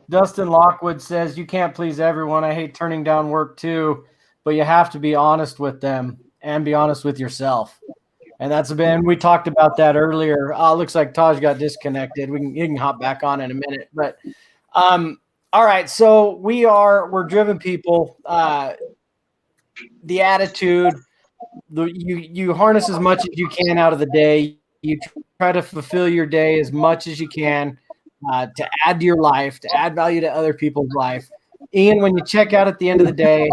Dustin Lockwood says, you can't please everyone. I hate turning down work too, but you have to be honest with them and be honest with yourself. And we talked about that earlier. Looks like Taj got disconnected. You can hop back on in a minute. But all right, so we're driven people. The attitude, you harness as much as you can out of the day. You try to fulfill your day as much as you can to add to your life, to add value to other people's life. Ian, when you check out at the end of the day,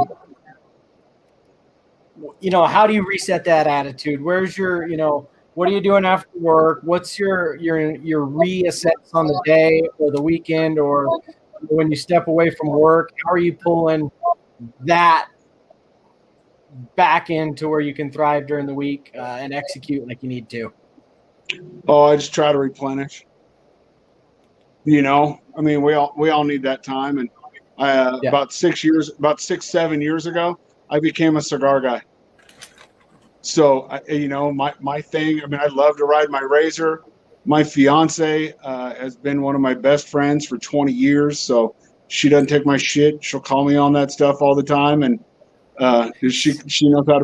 how do you reset that attitude? Where's your, what are you doing after work? What's your reassess on the day or the weekend, or when you step away from work? How are you pulling that back into where you can thrive during the week and execute like you need to? Oh, I just try to replenish. We all need that time. And about 7 years ago, I became a cigar guy. So, my thing, I love to ride my Razor. My fiance has been one of my best friends for 20 years. So she doesn't take my shit. She'll call me on that stuff all the time. And she knows how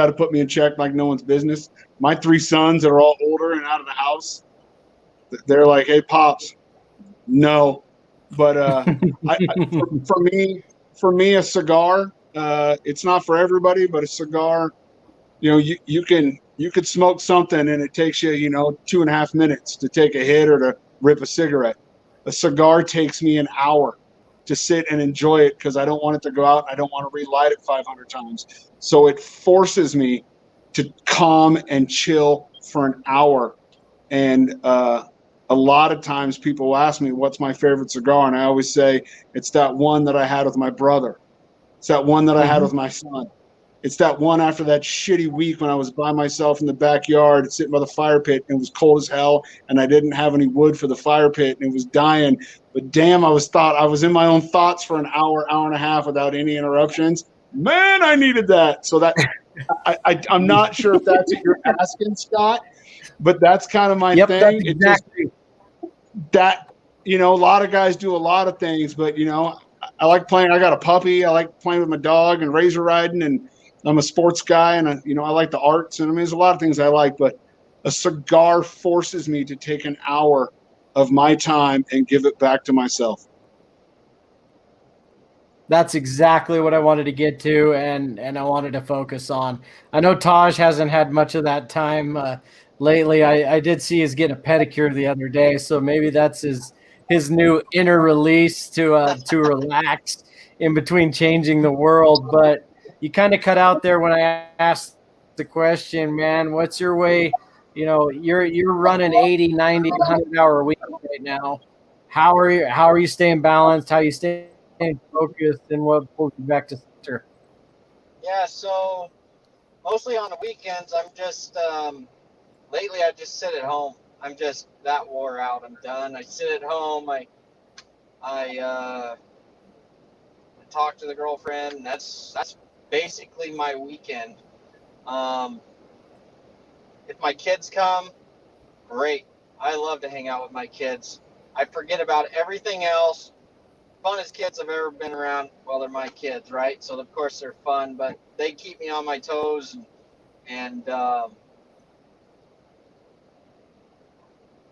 to put me in check like no one's business. My 3 sons that are all older and out of the house, they're like, "Hey, Pops, no." But for me, a cigar, it's not for everybody, but a cigar, you could smoke something and it takes you, 2.5 minutes to take a hit or to rip a cigarette. A cigar takes me an hour to sit and enjoy it, because I don't want it to go out. I don't want to relight it 500 times. So it forces me to calm and chill for an hour. And a lot of times people will ask me, what's my favorite cigar? And I always say, it's that one that I had with my brother. It's that one that I had with my son. It's that one after that shitty week when I was by myself in the backyard sitting by the fire pit and it was cold as hell and I didn't have any wood for the fire pit and it was dying. But damn, I was in my own thoughts for an hour and a half without any interruptions. Man, I needed that. So that I'm not sure if that's what you're asking, Scott, but that's kind of my thing. Exactly. A lot of guys do a lot of things, but I like playing. I got a puppy. I like playing with my dog and razor riding, and I'm a sports guy, and I like the arts. And there's a lot of things I like, but a cigar forces me to take an hour of my time and give it back to myself. That's exactly what I wanted to get to, and I wanted to focus on. I know Taj hasn't had much of that time lately. I did see he's getting a pedicure the other day, so maybe that's his new inner release to relax in between changing the world. But you kind of cut out there when I asked the question, man, what's your way? You're running 80, 90, 100 hour a week right now. How are you staying balanced? How are you staying focused, and what pulls you back to center? Yeah, so mostly on the weekends, I'm just lately I just sit at home. I'm just that wore out. I'm done. I sit at home. I talk to the girlfriend. And that's basically my weekend. If my kids come, great. I love to hang out with my kids. I forget about everything else. Funnest kids I've ever been around. Well, they're my kids, right? So of course they're fun, but they keep me on my toes, and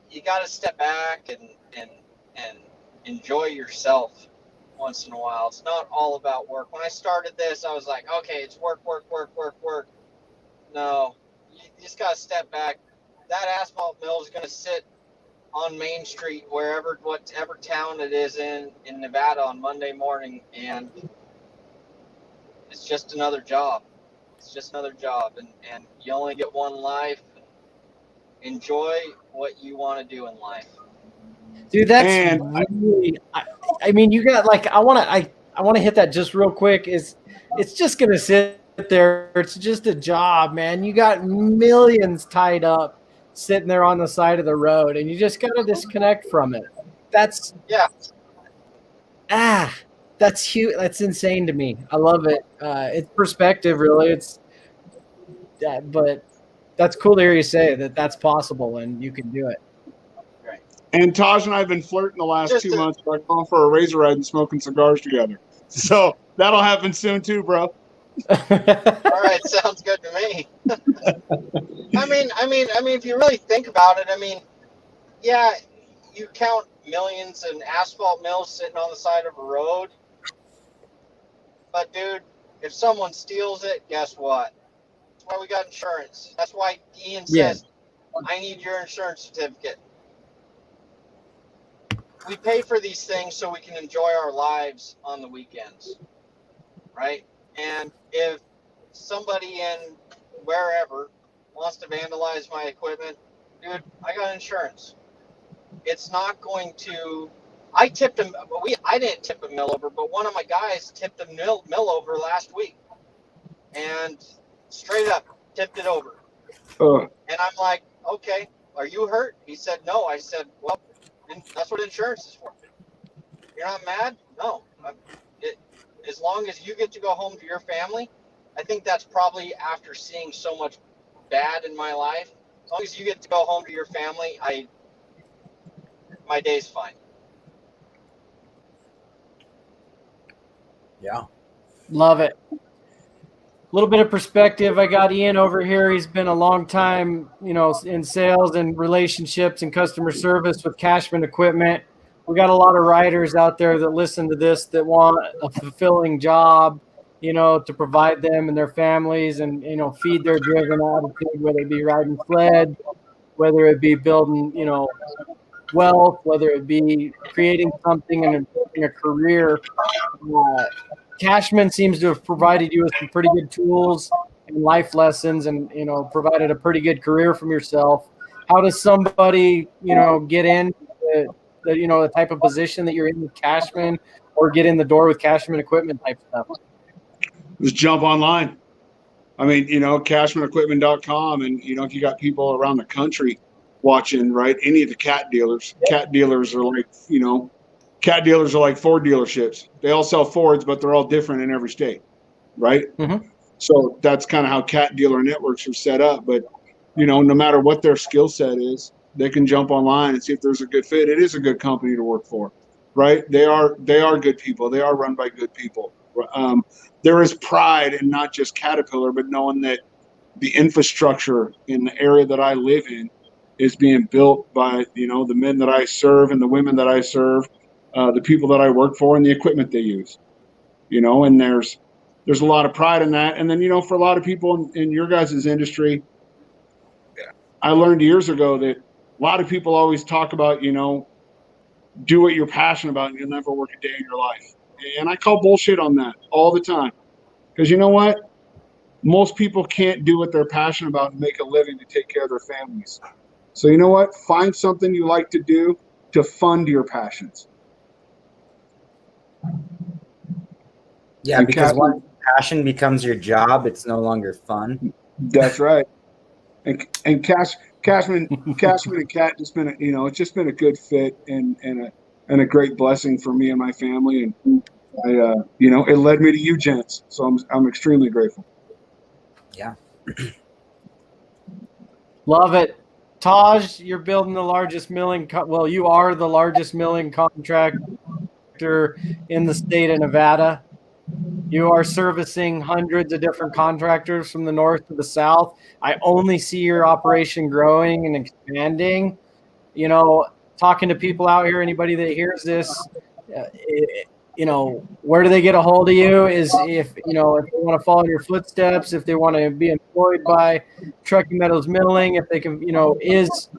you got to step back and enjoy yourself once in a while. It's not all about work. When I started this, I was like, okay, it's work, work, work, work, work. No, you just got to step back. That asphalt mill is going to sit on Main Street, whatever town it is in Nevada on Monday morning, and it's just another job. It's just another job, and you only get one life. Enjoy what you want to do in life. Dude, that's And really. I mean, you got like I want to hit that just real quick. It's just gonna sit there. It's just a job, man. You got millions tied up sitting there on the side of the road, and you just gotta disconnect from it. That's that's huge. That's insane to me. I love it. It's perspective, really. It's but that's cool to hear you say that that's possible and you can do it. And Taj and I have been flirting the last 2 months by going for a razor ride and smoking cigars together. So that'll happen soon too, bro. All right, sounds good to me. I mean, if you really think about it, I mean, yeah, you count millions in asphalt mills sitting on the side of a road, but dude, if someone steals it, guess what? That's why we got insurance. That's why Ian says, I need your insurance certificate. We pay for these things so we can enjoy our lives on the weekends, right? And if somebody in wherever wants to vandalize my equipment, dude, I got insurance. It's not going to. I tipped him. I didn't tip a mill over, but one of my guys tipped a mill over last week, and straight up tipped it over. And I'm like, okay, are you hurt? He said no. I said, well, that's what insurance is for. You're not mad? No. As long as you get to go home to your family, I think that's probably after seeing so much bad in my life. As long as you get to go home to your family, my day's fine. Yeah. Love it. A little bit of perspective. I got Ian over here. He's been a long time, in sales and relationships and customer service with Cashman Equipment. We got a lot of riders out there that listen to this that want a fulfilling job, to provide them and their families and, feed their driven attitude, whether it be riding sled, whether it be building, wealth, whether it be creating something and building a career. Cashman seems to have provided you with some pretty good tools and life lessons and, provided a pretty good career from yourself. How does somebody, get in the type of position that you're in with Cashman or get in the door with Cashman Equipment type stuff? Just jump online. I mean, cashmanequipment.com. And, if you got people around the country watching, right, any of the cat dealers are like, cat dealers are like Ford dealerships. They all sell Fords, but they're all different in every state, right? Mm-hmm. So that's kind of how cat dealer networks are set up. But, no matter what their skill set is, they can jump online and see if there's a good fit. It is a good company to work for, right? They are good people. They are run by good people. There is pride in not just Caterpillar, but knowing that the infrastructure in the area that I live in is being built by, the men that I serve and the women that I serve, the people that I work for and the equipment they use, and there's a lot of pride in that. And then, for a lot of people in your guys' industry, I learned years ago that a lot of people always talk about, do what you're passionate about and you'll never work a day in your life. And I call bullshit on that all the time. Because you know what? Most people can't do what they're passionate about and make a living to take care of their families. So you know what? Find something you like to do to fund your passions. Yeah, because when passion becomes your job, it's no longer fun. That's right. And Cashman and Cat just been it's just been a good fit and a great blessing for me and my family. And It led me to you, gents. So I'm extremely grateful. Yeah. Love it. Taj, you're building the largest milling. Well, you are the largest milling contractor in the state of Nevada. You are servicing hundreds of different contractors from the north to the south. I only see your operation growing and expanding. You know, talking to people out here, anybody that hears this, where do they get a hold of you? Is if they want to follow in your footsteps, if they want to be employed by Truckee Meadows Milling, if they can, is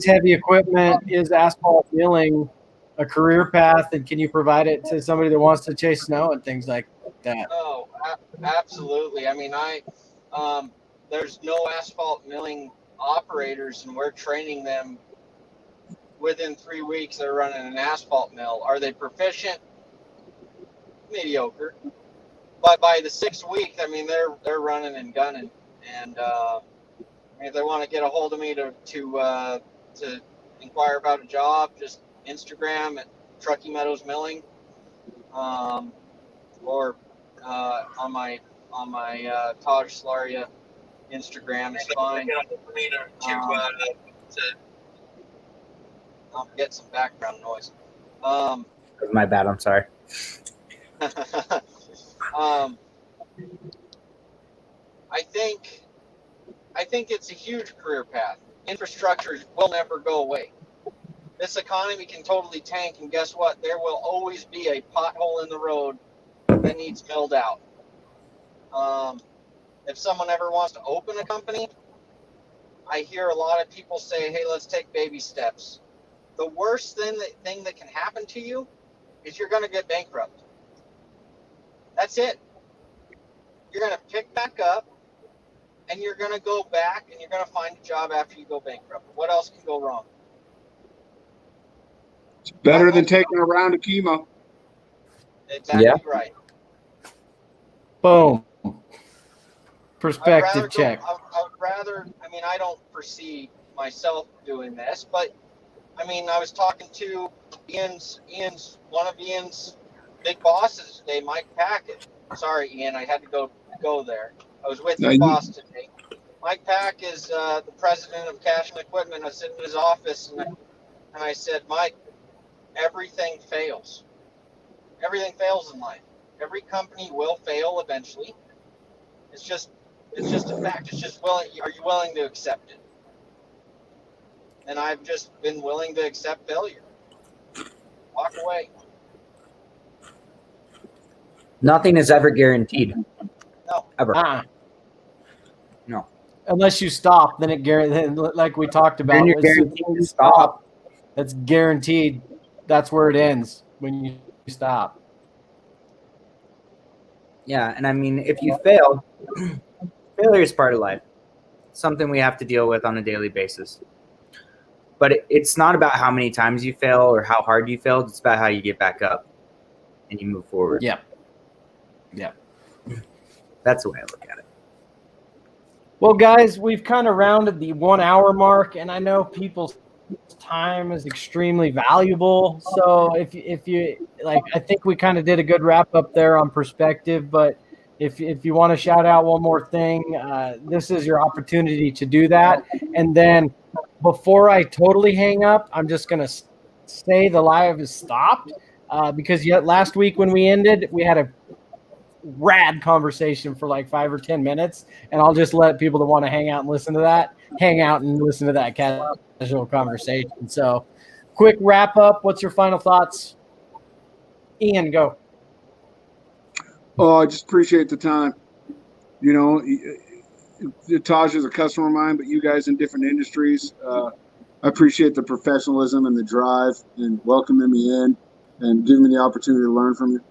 heavy equipment, is asphalt milling a career path, and can you provide it to somebody that wants to chase snow and things like that? Oh, absolutely. I mean, there's no asphalt milling operators, and we're training them within 3 weeks. They're running an asphalt mill. Are they proficient? Mediocre. But by the 6th week, I mean, they're running and gunning. And if they want to get a hold of me to inquire about a job, just Instagram at Truckee Meadows Milling, or on my Taj Slaria Instagram is fine. I'll get some background noise. My bad. I'm sorry. I think it's a huge career path. Infrastructure will never go away. This economy can totally tank, and guess what? There will always be a pothole in the road that needs milled out. If someone ever wants to open a company, I hear a lot of people say, hey, let's take baby steps. The worst thing that can happen to you is you're going to get bankrupt. That's it. You're going to pick back up, and you're going to go back, and you're going to find a job after you go bankrupt. What else can go wrong? It's better than taking a round of chemo. Exactly right. Boom. Perspective check. I would rather, I don't foresee myself doing this, but I was talking to one of Ian's big bosses today, Mike Packett. Sorry, Ian, I had to go there. I was with your boss today. Mike Pack is the president of Cashman Equipment. I was sitting in his office, and I said, Mike, everything fails. Everything fails in life. Every company will fail eventually. It's just a fact. It's just are you willing to accept it? And I've just been willing to accept failure. Walk away. Nothing is ever guaranteed. No. Ever. No. Unless you stop, then like we talked about. Then you're guaranteed to stop. That's guaranteed. That's where it ends, when you stop. Yeah, and if you fail, failure is part of life. Something we have to deal with on a daily basis. But it's not about how many times you fail or how hard you failed. It's about how you get back up and you move forward. Yeah. That's the way I look at it. Well, guys, we've kind of rounded the 1 hour mark, and I know people's time is extremely valuable. So if you like, I think we kind of did a good wrap up there on perspective, but if you want to shout out one more thing, this is your opportunity to do that. And then before I totally hang up, I'm just going to say the live is stopped because last week when we ended, we had a rad conversation for like 5 or 10 minutes, and I'll just let people that want to hang out and listen to that casual conversation. So quick wrap up. What's your final thoughts? Ian, go. Oh, I just appreciate the time. Taj is a customer of mine, but you guys in different industries, I appreciate the professionalism and the drive and welcoming me in and giving me the opportunity to learn from you.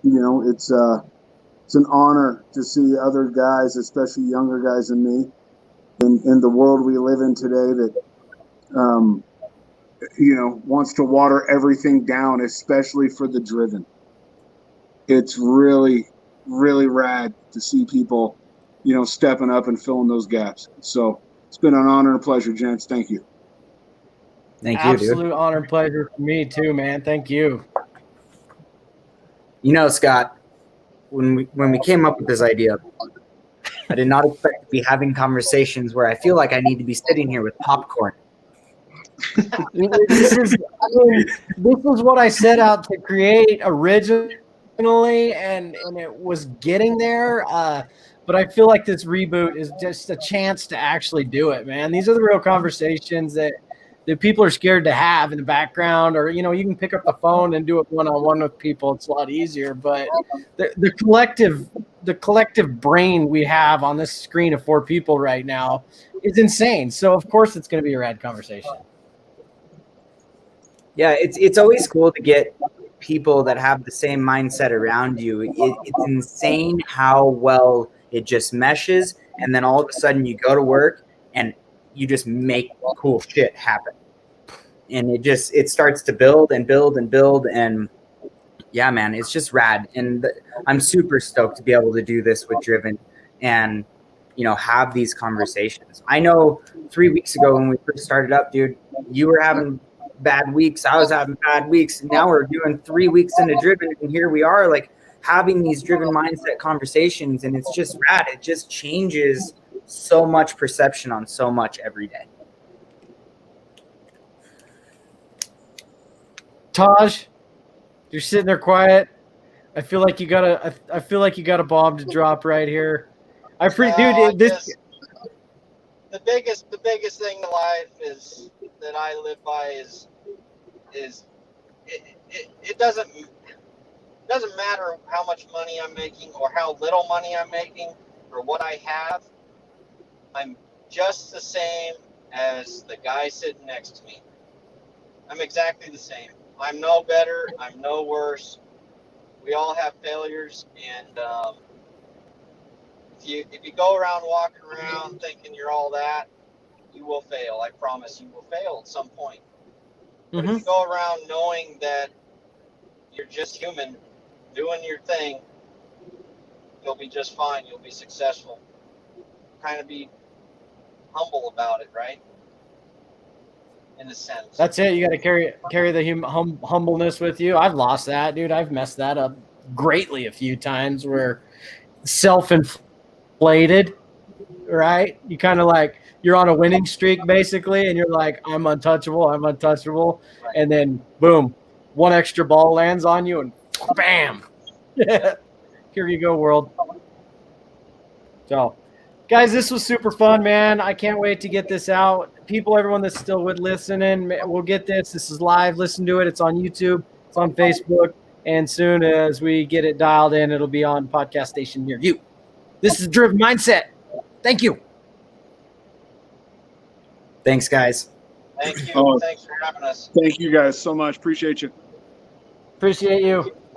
It's an honor to see other guys, especially younger guys than me, in the world we live in today that, wants to water everything down, especially for the driven. It's really, really rad to see people, stepping up and filling those gaps. So it's been an honor and a pleasure, gents. Thank you. Thank you, Absolute honor and pleasure for me too, man. Thank you. Scott, when we came up with this idea, I did not expect to be having conversations where I feel like I need to be sitting here with popcorn. This is what I set out to create originally, and it was getting there. But I feel like this reboot is just a chance to actually do it, man. These are the real conversations that people are scared to have in the background, or you can pick up the phone and do it one-on-one with people. It's a lot easier. But the collective brain we have on this screen of 4 people right now is insane. So of course it's going to be a rad conversation. Yeah, it's always cool to get people that have the same mindset around you. It's insane how well it just meshes, and then all of a sudden you go to work and you just make cool shit happen. And it starts to build and build and build, and yeah, man, it's just rad. And I'm super stoked to be able to do this with Driven and have these conversations. I know 3 weeks ago when we first started up, dude, you were having bad weeks, I was having bad weeks, and now we're doing 3 weeks into Driven, and here we are like having these driven mindset conversations, and it's just rad. It just changes so much perception on so much every day. Taj, you're sitting there quiet. I feel like you got a bomb to drop right here. The biggest thing in life is that I live by is it doesn't matter how much money I'm making or how little money I'm making or what I have. I'm just the same as the guy sitting next to me. I'm exactly the same. I'm no better. I'm no worse. We all have failures, and if you go around walking around thinking you're all that, you will fail. I promise you will fail at some point. But if you go around knowing that you're just human, doing your thing, you'll be just fine. You'll be successful. Kind of be humble about it, right? In a sense. That's it. You got to carry the humbleness with you. I've lost that, dude. I've messed that up greatly a few times where self-inflated, right? You kind of like you're on a winning streak basically, and you're like, I'm untouchable. Right. And then boom, one extra ball lands on you and bam. Here you go, world. So guys, this was super fun, man. I can't wait to get this out. People, everyone that's still listening, we'll get this. This is live. Listen to it. It's on YouTube. It's on Facebook. And soon as we get it dialed in, it'll be on podcast station near you. This is Driven Mindset. Thank you. Thanks, guys. Thank you. Thanks for having us. Thank you guys so much. Appreciate you. Appreciate you.